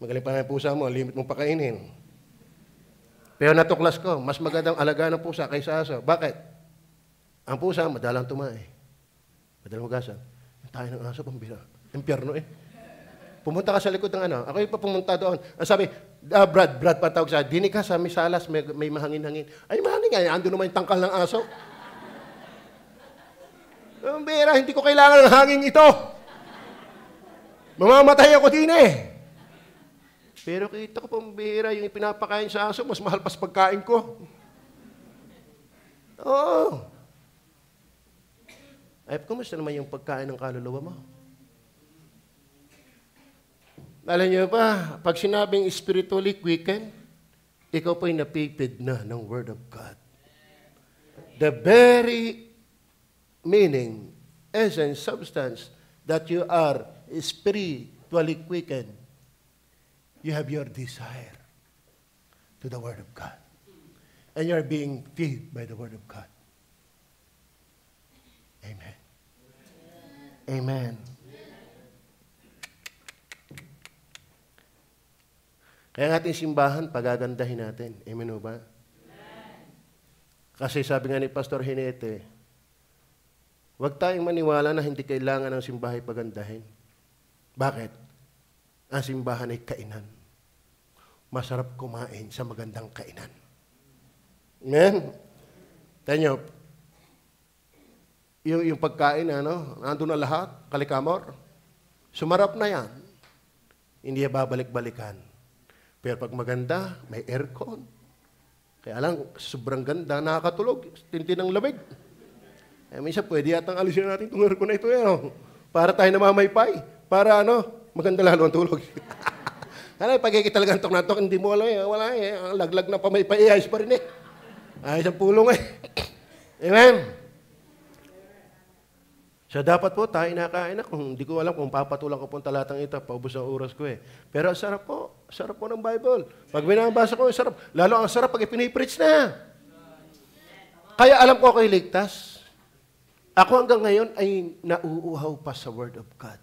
Magaling pa nga yung pusa mo, limit mong pakainin. Pero natuklas ko, mas magandang alaga ng pusa kaysa aso. Bakit? Ang pusa, madalang tumae. Madalang magasan. Yung tayo ng aso, pambira. Impyerno eh. Pumunta ka sa likod ng ano. Ako yung pumunta doon. Ang sabi, Brad patawag sa, dinig ka sa misalas, may mahangin-hangin. Ay, mahangin nga. Ando naman yung tangkal ng aso. Pambira, hindi ko kailangan ng hangin ito. Mamamatay ako din eh. Pero kita ko pambira, yung ipinapakain sa aso, mas mahal pa sa pagkain ko. Oo. Ay, kumusta naman yung pagkain ng kaluluwa mo? Alam niyo ba, pag sinabing spiritually quickened, ikaw po'y napipid na ng Word of God. The very meaning, essence, substance, that you are spiritually quickened, you have your desire to the Word of God. And you are being fed by the Word of God. Amen. Amen. Kaya ang ating simbahan, pagagandahin natin. Amen o ba? Kasi sabi nga ni Pastor Hinete, huwag tayong maniwala na hindi kailangan ng simbahan pagandahin. Bakit? Ang simbahan ay kainan. Masarap kumain sa magandang kainan. Amen? Tanyo, yung pagkain, nandun na lahat, kalikamor, sumarap na yan. Hindi babalik-balikan. Pero pag maganda, may aircon. Kaya lang, sobrang ganda, nakakatulog, tintin ng lamig. Minsan, pwede yatang alisin natin itong aircon na ito. Para tayo namamaypay. Para maganda lalo ang tulog. Pag talagang tok na tok, hindi mo alam wala ang laglag na pamaypay, ayos pa rin eh. Ayos ang pulong eh. Amen? So, dapat po tayo nakain na. Kung hindi ko alam kung papatulang ko pong talatang ito, paubos ang oras ko eh. Pero sarap po ng Bible. Pag binabasa ko, sarap. Lalo ang sarap pag ipinipreach na. Kaya alam ko ako'y ligtas. Ako hanggang ngayon ay nauuhaw pa sa Word of God.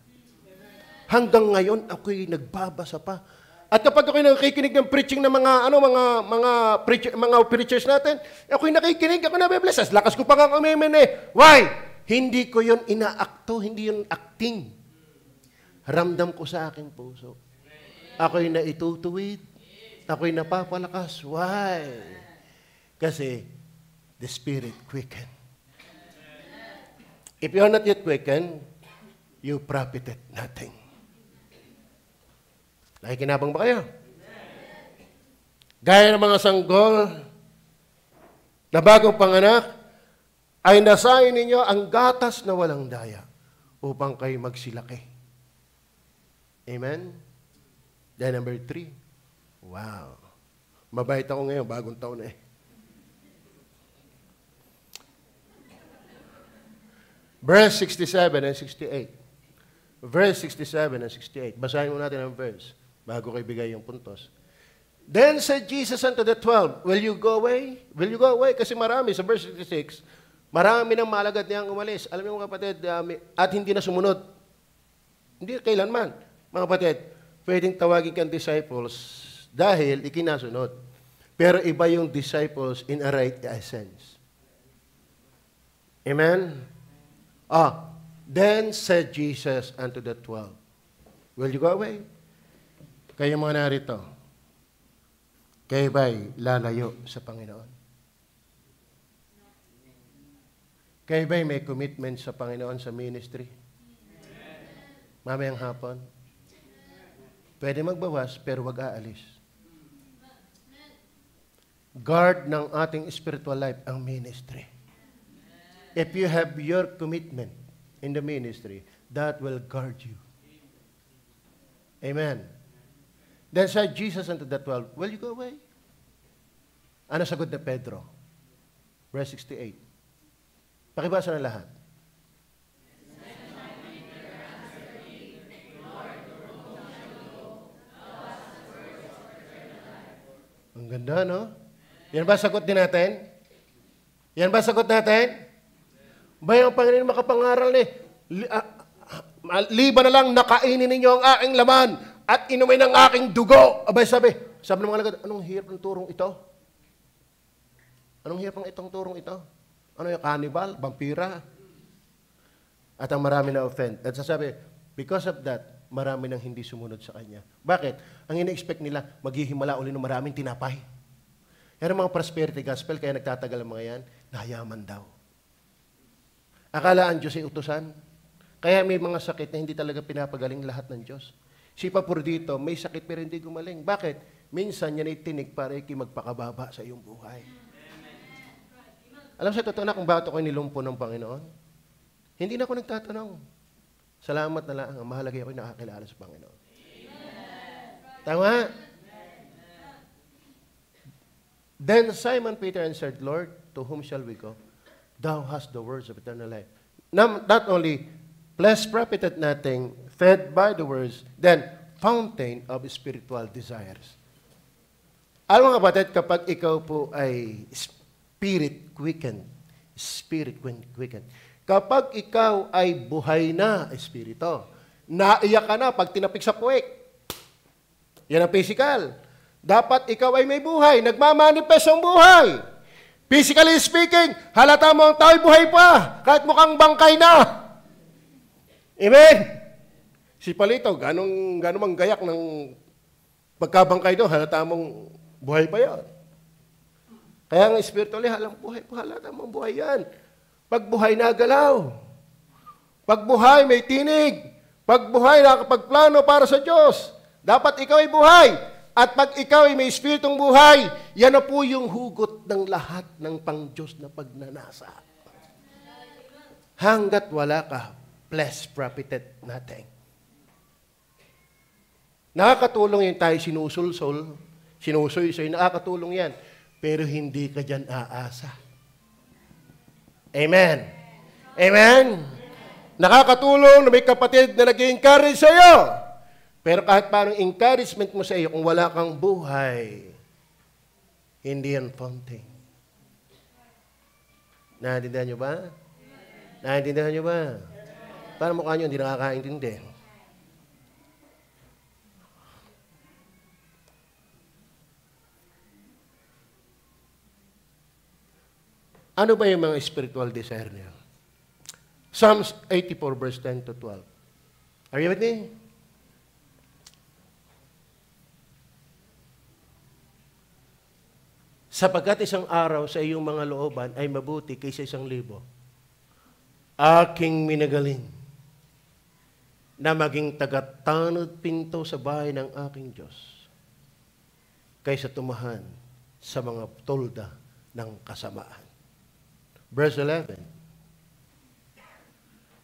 Hanggang ngayon ako'y nagbabasa pa. At kapag ako'y nakikinig ng preaching ng mga preachers natin, ako'y nakikinig, ako nabibless. As lakas ko pa nga umimin eh. Why? Hindi ko yun inaakto, hindi yun acting. Ramdam ko sa aking puso. Ako'y naitutuwid. Ako'y napapalakas. Why? Kasi the Spirit quickened. If you are not yet quickened, you profited nothing. Nakikinabang ba kayo? Gaya ng mga sanggol na bagong panganak, ay nasain ninyo ang gatas na walang daya upang kayo magsilaki. Amen? Then number 3. Wow. Mabait ako ngayon, bagong taon eh. Verse 67 and 68. Verse 67 and 68. Basahin mo natin ang verse bago kayo bigay yung puntos. Then said Jesus unto the 12, Will you go away? Will you go away? Kasi marami sa verse 66, marami ng malagad niyang umalis. Alam niyo mga kapatid, at hindi na sumunod. Hindi kailanman. Mga kapatid, pwedeng tawagin kang disciples dahil ikinasunod. Pero iba yung disciples in a right essence. Amen? Then said Jesus unto the 12, will you go away? Kayo mga narito, kayo ba'y lalayo sa Panginoon? Kayo ba'y may commitment sa Panginoon sa ministry? Mamayang hapon? Pwede magbawas, pero wag aalis. Guard ng ating spiritual life ang ministry. If you have your commitment in the ministry, that will guard you. Amen. Then said Jesus unto the 12, will you go away? Ano sagot na Pedro? Verse 68. Pakibasa na lahat. Ang ganda, no? Yan ba sagot din natin? Yan ba sagot natin? Bayang Panginoon makapangaral ni, liban na lang nakainin ninyo ang aking laman at inumin ang aking dugo. Abay sabi ng mga lagad, anong hirap ng turong ito? Anong hirap ng itong turong ito? Ano yung cannibal? Vampira? At ang marami na offend. At sasabi, because of that, marami nang hindi sumunod sa Kanya. Bakit? Ang ina-expect nila, maghihimala uli ng maraming tinapay. Yan ang mga prosperity gospel, kaya nagtatagal ang mga yan, nayaman daw. Akala ang Diyos ay utusan. Kaya may mga sakit na hindi talaga pinapagaling lahat ng Diyos. Si Papur dito, may sakit pero hindi gumaling. Bakit? Minsan yan ay tinig para magpakababa sa iyong buhay. Alam sa totoo na kung bakit ako nilumpo ng Panginoon? Hindi na ako nagtatanong. Salamat na lang. Ang mahalaga ako'y nakakilala sa Panginoon. Tama? Then Simon Peter answered, Lord, to whom shall we go? Thou hast the words of eternal life. Not only flesh profited nothing, fed by the words, then fountain of spiritual desires. Alam mga kapatid, kapag ikaw po ay spirit quickened, kapag ikaw ay buhay na espiritu, naiyak ka na pag tinapik sa puwik. Yan ang physical. Dapat ikaw ay may buhay, nagmamanifest ang buhay. Physically speaking, halata mo ang tao'y buhay pa, kahit mukhang bangkay na. Amen? Si Palito, ganong mang gayak ng pagkabangkay doon, halata mong buhay pa yan. Kaya ang spiritually, halang buhay pa, halata mong buhay yan. Pagbuhay nagalaw. Pagbuhay may tinig. Pagbuhay nakapagplano para sa Diyos. Dapat ikaw ay buhay. At pag ikaw ay may espiritong buhay, yan na po yung hugot ng lahat ng pang-Diyos na pagnanasa. Hanggat wala ka, flesh profited nothing. Nakakatulong yung tayo sinusulsol, sinusoy-soy, nakakatulong yan. Pero hindi ka dyan aasa. Amen. Amen. Nakakatulong na may kapatid na nag-encourage sa iyo. Pero kahit parang encouragement mo sa iyo, kung wala kang buhay, hindi yan fountain. Naintindihan nyo ba? Naintindihan nyo ba? Parang mukha nyo hindi nakakaintindi. Ano ba yung mga spiritual desire niya? Psalms 84 verse 10 to 12. Are you with me? Sapagkat isang araw sa iyong mga looban ay mabuti kaysa 1,000. Aking minagaling na maging tagatanod pinto sa bahay ng aking Diyos kaysa tumahan sa mga tolda ng kasamaan. Verse 11.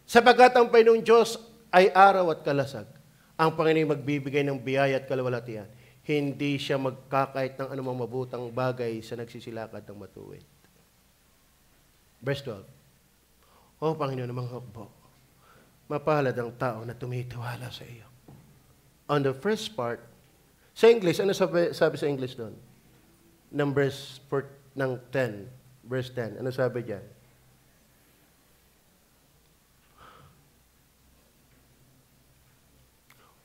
Sapagkat ang Panginoong Diyos ay araw at kalasag, ang Panginoon magbibigay ng biyaya at kalawalatian. Hindi siya magkakait ng anumang mabutang bagay sa nagsisilakad ng matuwid. Verse 12. O Panginoon namang hukbo, mapalad ang tao na tumitiwala sa iyo. On the first part, sa English, ano sabi sa English doon? Numbers 10. Verse 10. Ano sabi diyan?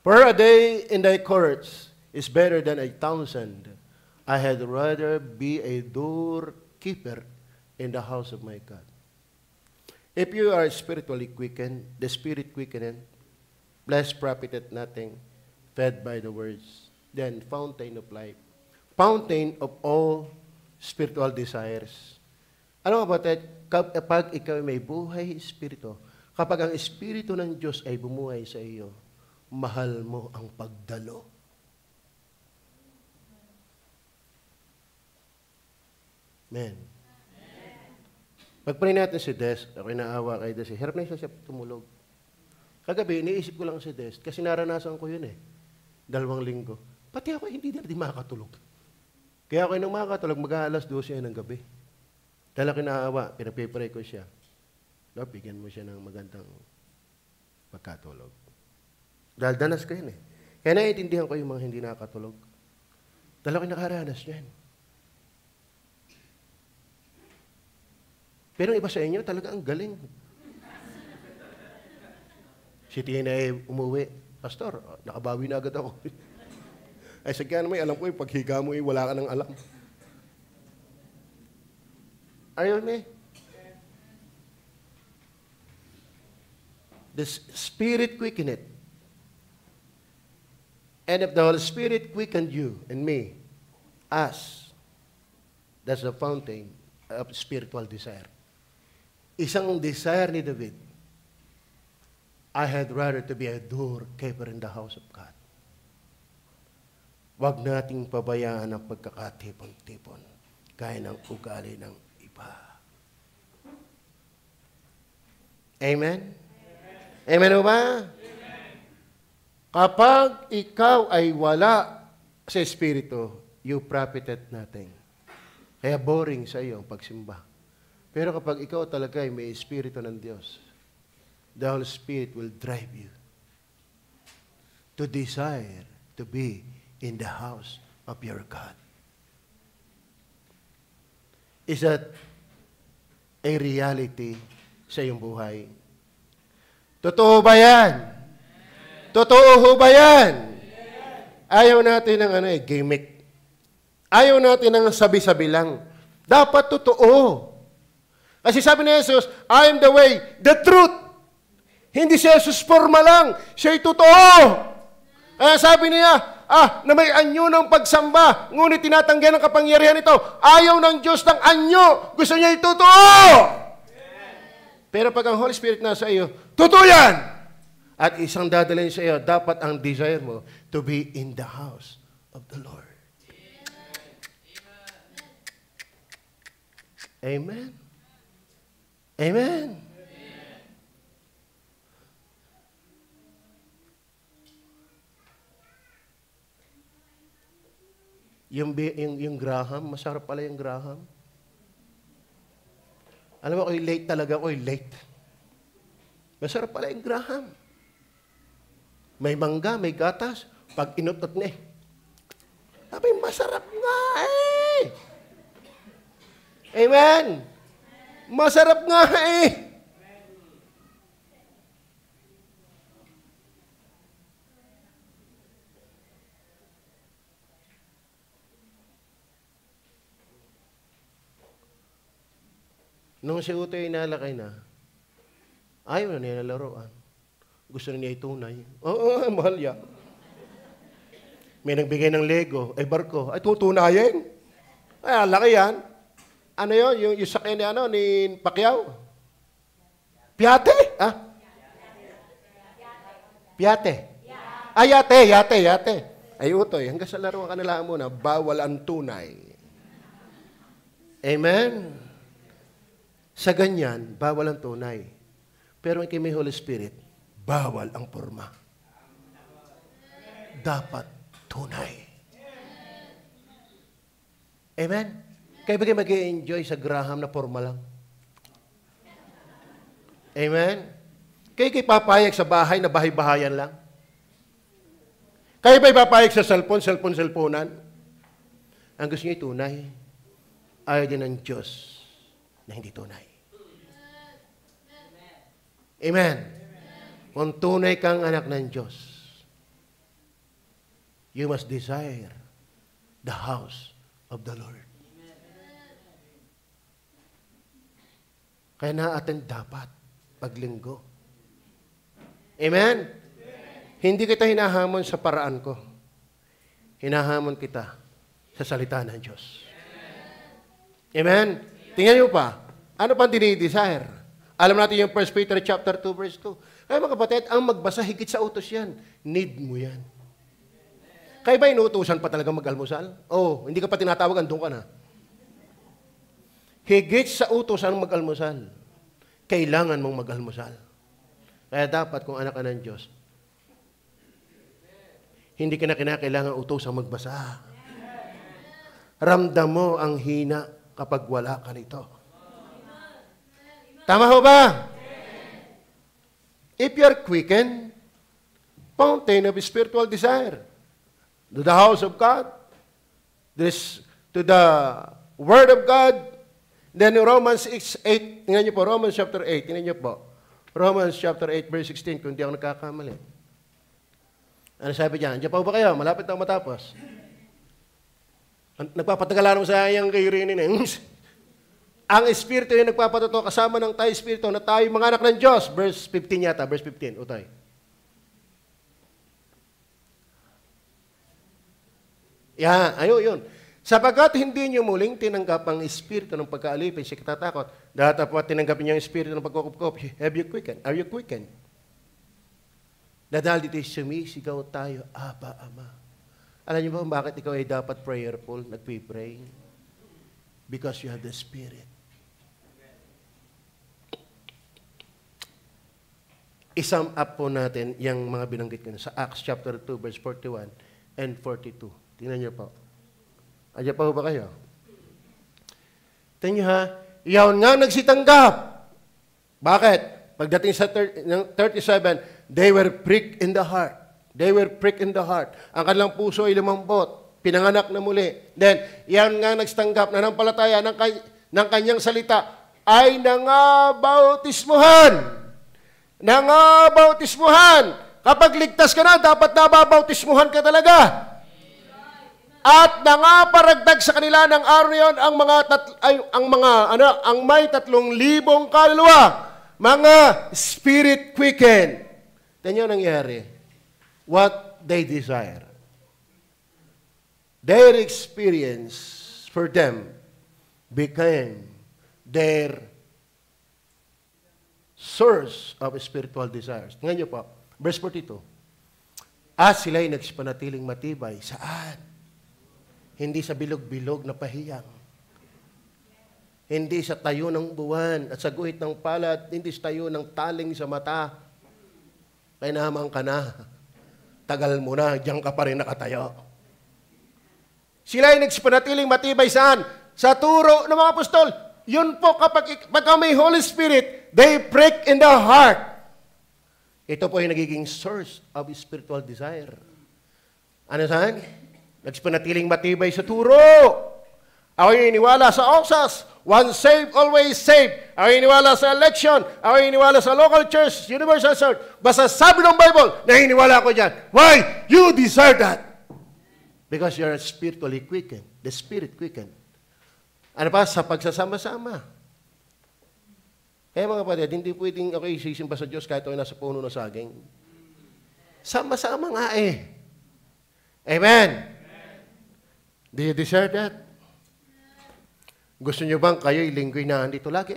For a day in thy courts is better than 1,000. I had rather be a doorkeeper in the house of my God. If you are spiritually quickened, the Spirit quickened, blessed profited nothing, fed by the words, then fountain of life, fountain of all spiritual desires. Ano ba ito? Kapag ikaw may buhay espiritu, kapag ang espiritu ng Diyos ay bumuhay sa iyo, mahal mo ang pagdalo. Amen. Pagpray natin si Des, ako'y naawa kay Des. Hirap na siya tumulog. Kagabi, iniisip ko lang si Des, kasi naranasan ko yun 2 linggo. Pati ako hindi din makatulog. Kaya ako nang makatulog, mag-aalas 12 ng gabi. Dahil ako naawa, pinapipray ko siya. Lord, bigyan mo siya ng magandang pagkatulog. Dahil danas ko yun Kaya naiintindihan ko yung mga hindi nakatulog. Dahil ako nakaranas yan. Pero iba sa inyo, talaga ang galing. Si Tina ay umuwi. Pastor, nakabawi na agad ako. Ay, sagyan mo, alam ko paghiga mo, wala ka ng alam. Ayaw me? The Spirit quickened it. And if the Holy Spirit quickened you and me, us, that's the fountain of spiritual desire. Isang desire ni David, I had rather to be a doorkeeper in the house of God. Huwag nating pabayaan ang pagkakatipon-tipon gaya ng ugali ng iba. Amen? Amen o ba? Kapag ikaw ay wala sa Espiritu, you profited nothing. Kaya boring sa iyo ang pagsimba. Pero kapag ikaw talaga ay may Espiritu ng Diyos, the Holy Spirit will drive you to desire to be in the house of your God. Is that a reality sa iyong buhay? Totoo ba yan? Totoo ho ba yan? Ayaw natin ng gimmick. Ayaw natin ng sabi-sabi lang. Dapat totoo. Kasi sabi ni Jesus, I am the way, the truth. Hindi si Jesus forma lang. Siya'y totoo. Kaya sabi niya, na may anyo ng pagsamba, ngunit tinatanggihan ng kapangyarihan ito. Ayaw ng Diyos ng anyo. Gusto niya totoo. Pero pag ang Holy Spirit nasa iyo, totoo yan. At isang dadalhin sa iyo, dapat ang desire mo to be in the house of the Lord. Amen. Amen. Yung Graham, masarap pala yung Graham. Alam mo, late talaga ako, late. Masarap pala yung Graham. May mangga, may gatas, pag inutot na Abay, masarap nga Amen. Masarap nga Nung si Utoy inalakay na, ayaw na niya nalaroan. Gusto na niya itunay. Oo, mahal yan. May nagbigay ng Lego, barko. Ay, tutunayin. Ay, laki yan. Ano yun? Yung sakay ni Pacquiao? Piate? Piate. Yate. Ay, Utoy, hanggang sa laruan ka nila muna, bawal ang tunay. Amen? Sa ganyan, bawal ang tunay. Pero kung may Holy Spirit, bawal ang porma. Dapat tunay. Amen? Kaya ba kayo mag-i-enjoy sa Graham na porma lang? Amen? Kaya kayo papayag sa bahay na bahay-bahayan lang? Kaya ba ipapayag sa cellphone-cellphonean? Ang gusto niya tunay, ayaw din ng Diyos na hindi tunay. Amen. Kung tunay kang anak ng Diyos, you must desire the house of the Lord. Kaya na-attend dapat. paglinggo. Amen? Hindi kita hinahamon sa paraan ko. Hinahamon kita sa salita ng Diyos. Amen? Tingnan niyo pa, ano pang dinidesire? Alam natin yung 1 Peter chapter 2, verse 2. Ay mga kapatid, ang magbasa higit sa utos yan. Need mo yan. Kaya ba inuutusan pa talaga mag-almusal? Oh, hindi ka pa tinatawag, andun ka na. Higit sa utos ang mag-almusal. Kailangan mong mag-almusal. Kaya dapat kung anak ka ng Diyos, hindi ka na kinakailangan utosang magbasa. Ramdam mo ang hina kapag wala ka nito. Tama ho ba? If you are quickened, fountain of spiritual desire, to the house of God, to the Word of God, then Romans 8, tingnan niyo po, Romans chapter 8, tingnan niyo po. Romans chapter 8, verse 16, kung di ako nagkakamali. Ano sabi diyan? Diyan pa ba kayo? Malapit na matapos. Nagpapatagalan mo sa iyang kayurinin eh. Ang Espiritu yung nagpapatuto kasama ng tayo Espiritu na tayo mga anak ng Diyos. Verse 15 yata, verse 15. Utay. Ayun. Sapagkat hindi niyo muling tinanggap ang Espiritu ng pagkaalipin, siya kitatakot. Datapot tinanggapin niyo ang Espiritu ng pagkukupkup. Have you quickened? Are you quickened? Na dahil dito sumisigaw tayo, Aba, Ama. Alam niyo ba bakit ikaw ay dapat prayerful, nagpipray? Because you have the Spirit. I-sum up po natin yung mga binanggit ko na sa Acts chapter 2, verse 41 and 42. Tingnan niyo po. Andiyan pa ba kayo? Tingnan niyo ha, iyon nga nagsitanggap. Bakit? Pagdating sa 37, they were pricked in the heart. They were pricked in the heart. Ang kanilang puso ay lumambot. Pinanganak na muli. Then, yan nga nagsitanggap na ng palataya ng kanyang salita ay nangabautismuhan. Nangabautismuhan. Kapag ligtas ka na, dapat nababautismuhan ka talaga. At nangaparagdag sa kanila ng araw na yun ang may 3,000 kaluluwa. Mga spirit quickened. Tingnan nyo nangyari. What they desire. Their experience for them became their source of spiritual desires. Tingnan nyo po. Verse 42. At sila'y nagsipanatiling matibay. Saan? Hindi sa bilog-bilog na pahiyang. Hindi sa tayo ng buwan at sa guhit ng palad. Hindi sa tayo ng taling sa mata. Kaya naman ka na. Tagal mo na, diyan ka pa rin nakatayo. Sila ay nagsipanatiling matibay saan? Sa turo ng mga apostol. Yun po kapag may Holy Spirit, they prick in the heart. Ito po ay nagiging source of spiritual desire. Ano saan? Nagsipanatiling matibay sa turo. Ako yung iniwala sa OXAS. Once saved, always saved. Ako yung iniwala sa election. Ako yung iniwala sa local church, universal church. Basta sabi ng Bible, naniniwala ko dyan. Why? You desire that. Because you are spiritually quickened. The Spirit quickened. Ano pa? Sa pagsasama-sama. Kaya mga kapatid, hindi pwedeng ako isisimba sa Diyos kahit ako nasa puno ng saging. Sama-sama nga eh. Amen. Do you desire that? Gusto nyo bang kayo'y linggoy na andito lagi?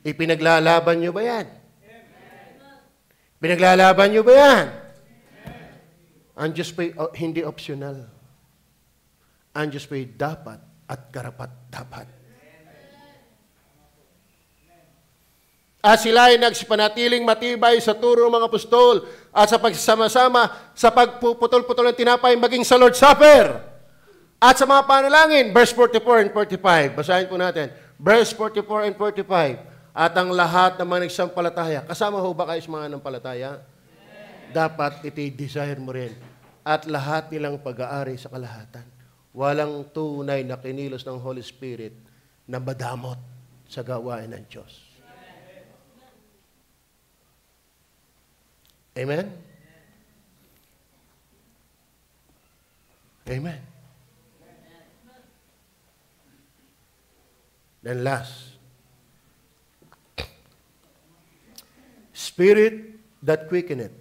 Ipinaglalaban nyo ba yan? Pinaglalaban nyo ba yan? Ang Diyos po'y hindi optional. Ang Diyos po'y dapat at karapat-dapat. At sila ay nagsipanatiling matibay sa turo ng mga apostol at sa pagsasama-sama sa pagpuputol-putol ng tinapay maging sa Lord's Supper. At sa mga panalangin, verse 44 and 45. Basahin po natin. Verse 44 and 45. At ang lahat ng mga nagsampalataya. Kasama ho ba kayo sa mga nampalataya? Dapat ito'y desire mo rin. At lahat nilang pag-aari sa kalahatan. Walang tunay na kinilos ng Holy Spirit na madamot sa gawain ng Diyos. Amen? Amen. Then last, Spirit that quickeneth.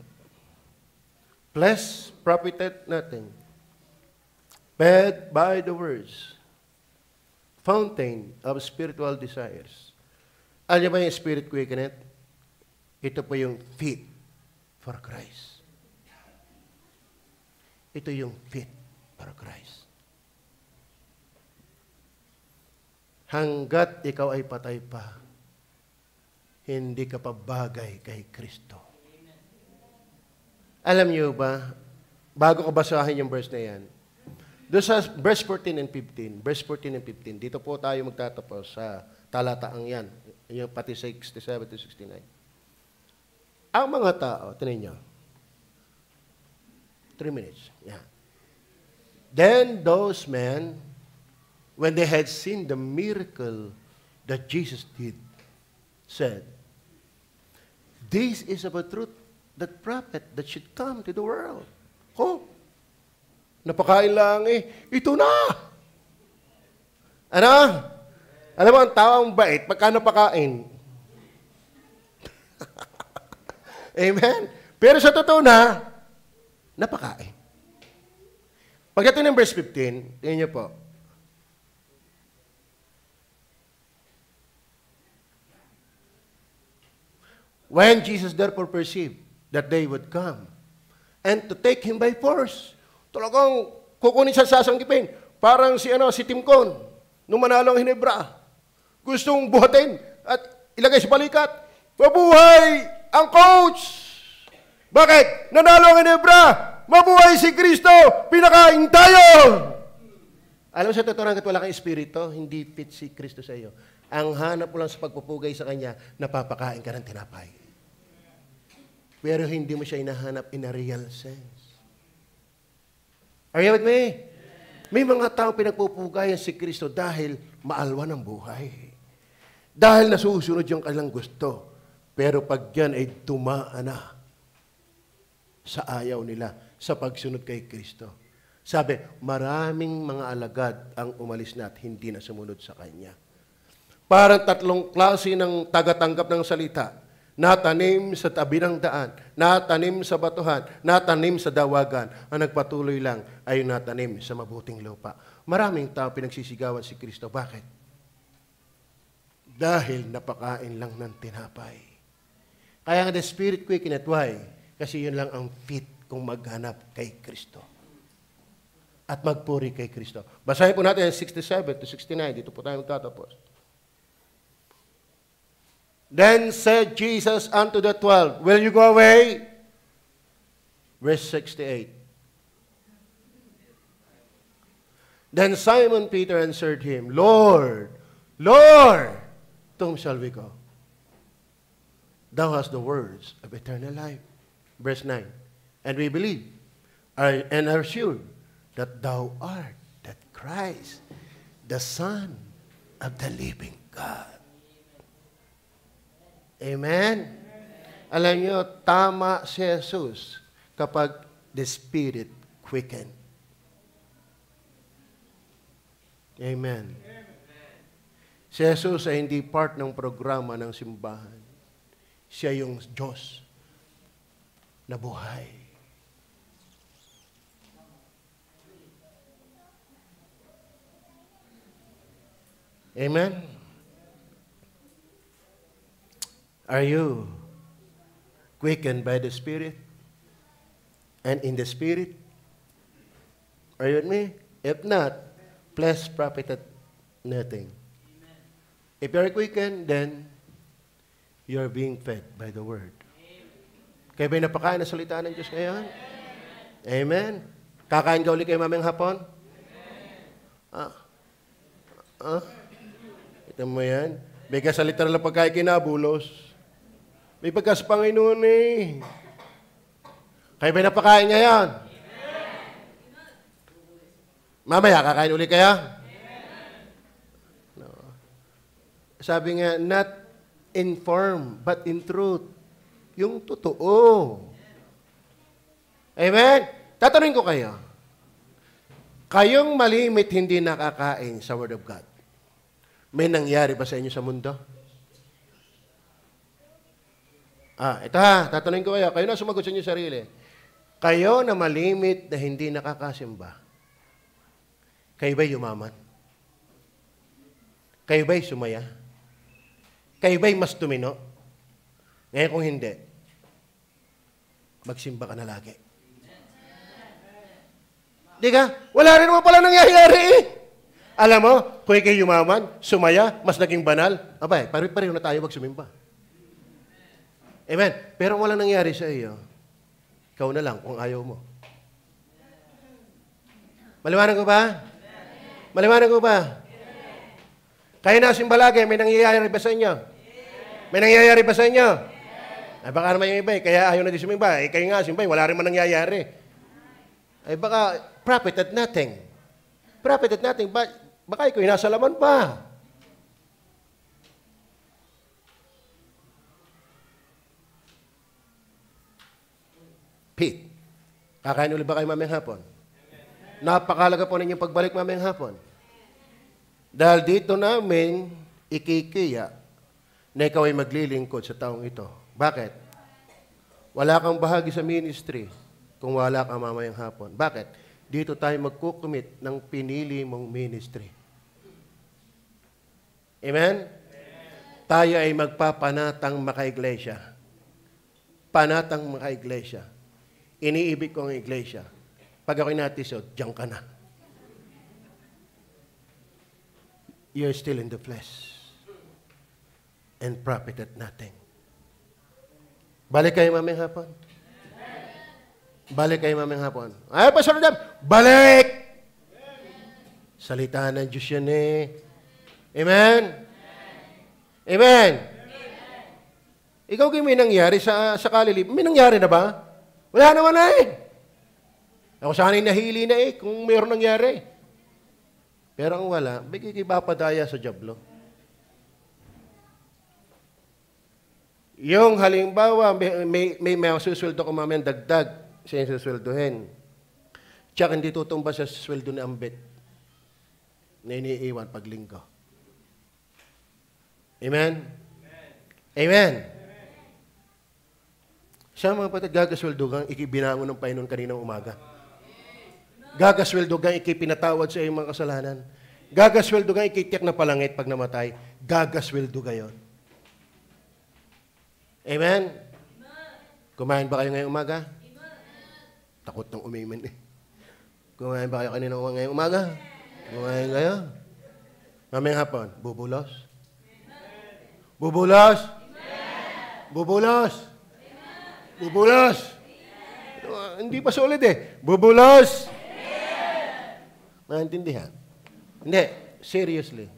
Flesh profiteth nothing. Fed by the words. Fountain of spiritual desires. Alam niyo ba yung Spirit quickeneth? Ito po yung fit for Christ. Ito yung fit for Christ. Hanggat ikaw ay patay pa, hindi ka pa bagay kay Kristo. Alam niyo ba, bago ko basahin yung verse na yan, doon sa verse 14 and 15, verse 14 and 15, dito po tayo magtatapos sa talataang yan, yung pati 67 to 69. Ang mga tao, tinan nyo, 3 minutes. Yeah. Then those men, when they had seen the miracle that Jesus did, said, "This is of a truth, that prophet that should come to the world." Oh, napakain lang eh. Ito na! Ano? Alam mo, ang tawang bait, pagka napakain. Amen? Pero sa totoo na, napakain. Pagdating ng verse 15, tingnan niyo po. When Jesus therefore perceived that they would come, and to take him by force, talagang kukunin sa sasanggipin. Parang si Timcon, nung manalo ang Hinebra, gustong buhatin at ilagay sa balikat. Mabuhay ang coach! Bakit? Nanalo ang Hinebra! Mabuhay si Kristo! Pinakain tayo! Alam mo sa totoo hanggat wala kang espiritu, hindi fit si Kristo sa iyo. Ang hanap mo lang sa pagpupugay sa Kanya, napapakain ka ng tinapay. Pero hindi mo siya inahanap in a real sense. Are you with me? May mga taong pinagpupugayan si Kristo dahil maalwan ang buhay. Dahil nasusunod yung kanilang gusto. Pero pag yan ay tumaan na sa ayaw nila, sa pagsunod kay Kristo. Sabi, maraming mga alagad ang umalis na at hindi na sumunod sa Kanya. Parang tatlong klase ng tagatanggap ng salita. Natanim sa tabi ng daan, natanim sa batuhan, natanim sa dawagan. Ang nagpatuloy lang ay natanim sa mabuting lupa. Maraming tao pinagsisigawan si Kristo. Bakit? Dahil napakain lang ng tinapay. Kaya nga the Spirit quickeneth. Why? Kasi yun lang ang fit kung maghanap kay Kristo. At magpuri kay Kristo. Basahin po natin 67 to 69. Dito po tayo magtatapos. Then said Jesus unto the 12, "Will you go away?" Verse 68. Then Simon Peter answered him, "Lord, Lord, to whom shall we go? Thou hast the words of eternal life." Verse 9. And we believe and are sure that thou art that Christ, the Son of the living God. Amen? Alam niyo, tama si Jesus kapag the Spirit quicken. Amen. Si Jesus ay hindi part ng programa ng simbahan. Siya yung Diyos na buhay. Amen? Are you quickened by the Spirit? And in the Spirit? Are you with me? If not, flesh profiteth nothing. Amen. If you are quickened, then you are being fed by the Word. Kaya ba'y napakain na salita ng Diyos ngayon? Amen. Kakain ka ulit kayo mamayang hapon? Ito mo yan. May kasalita na lang pagkain kinabulos. May pagkas Panginoon eh. Kaya ba'y napakain ngayon? Mamaya, kakain ulit kaya? No. Sabi nga, not in form, but in truth. Yung totoo. Amen? Tatanungin ko kayo. Kayong malimit hindi nakakain sa Word of God. May nangyari ba sa inyo sa mundo? Ito ha, tatanungin ko kayo. Kayo na sumagot sa inyo sarili. Kayo na malimit na hindi nakakasimba, kayo ba'y yumaman? Kayo ba'y sumaya? Kayo ba'y mas tumino? Ngayon kung hindi, magsimba ka na lagi. Di ka? Wala rin naman pala nangyayari eh. Alam mo, kung ikay yumaman, sumaya, mas naging banal, abay, pareho na tayo magsumimba. Amen. Pero walang nangyari sa iyo, ikaw na lang kung ayaw mo. Maliwanag ko ba? Maliwanag ko ba? Kayo na simbalagi, may nangyayari ba sa inyo? May nangyayari ba sa inyo? Ay baka naman yung iba kaya ayaw na di sumimba. Kayo nga simba, wala rin man nangyayari. Ay baka profit at nothing. Profit at nothing. Baka ikaw nasa laman pa. Pete, kakain ulit ba kayo mamayang hapon? Napakalaga po ninyong pagbalik mamayang hapon. Dahil dito namin ikikiya na ikaw ay maglilingkod sa taong ito. Bakit? Wala kang bahagi sa ministry kung wala kang mamayang hapon. Bakit? Dito tayo magkukumit ng pinili mong ministry. Amen? Tayo ay magpapanatang maka-iglesia. Panatang maka-iglesia. Iniibig ko ang iglesia. Pag ako'y natisod, diyan ka na. You're still in the flesh. And profited nothing. Balik kayo mamayang hapon. Balik kayo mamayang hapon. Ay, Pastor Dam, balik! Salita ng Diyos yan eh. Amen? Amen? Ikaw kayo may nangyari sa kalilib. May nangyari na ba? Wala naman na eh. Ako sana'y nahili na eh kung mayroon nangyari. Pero ang wala, bigay kay papadaya sa jablo. Yung halimbawa, may susunod ko mamaya dagdag sa yung susweldohin. Tsaka hindi tutumba sa sweldo ni Ambet na iniiwan pag linggo. Amen? Amen? Siya mga patid, gagasweldo kang ikibinangon ng Panginoon kaninang umaga. Gagasweldo kang ikipinatawad sa iyong mga kasalanan. Gagasweldo kang ikitiyak na palangit pag namatay. Gagasweldo kayo. Amen? Kumain ba kayo ngayong umaga? Takot nang umimin eh. Kumain ba kayo kaninang ngayong umaga? Kumain kayo? Mamayang hapon, bubulos? Bubulos? Bubulos? Bubulos? Hindi pa solid eh. Bubulos? Naintindihan? Hindi. Seriously.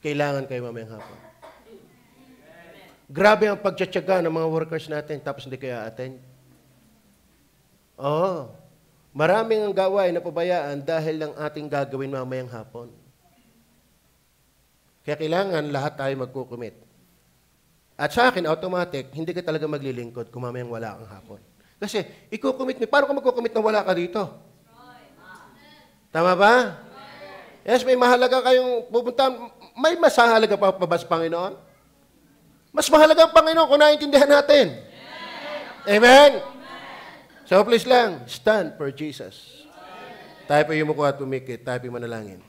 Kailangan kayo mamayang hapon. Grabe ang pagtsatsaga ng mga workers natin tapos hindi kayo attend. Oo. Maraming ang gawain na pabayaan dahil lang ating gagawin mamayang hapon. Kaya kailangan lahat tayo magkukumit. At sa akin, automatic, hindi ka talaga maglilingkod kung mamayang wala kang hapon. Kasi, ikukumit mo. Paano ka magkukumit na wala ka dito? Tama ba? Yes, may mahalaga kayong pupunta. May mas mahalaga pa ba sa Panginoon? Mas mahalaga ang Panginoon kung naiintindihan natin. Amen? So please lang, stand for Jesus. Tayo po yung mukha at pumikit. Tayo po yung manalangin.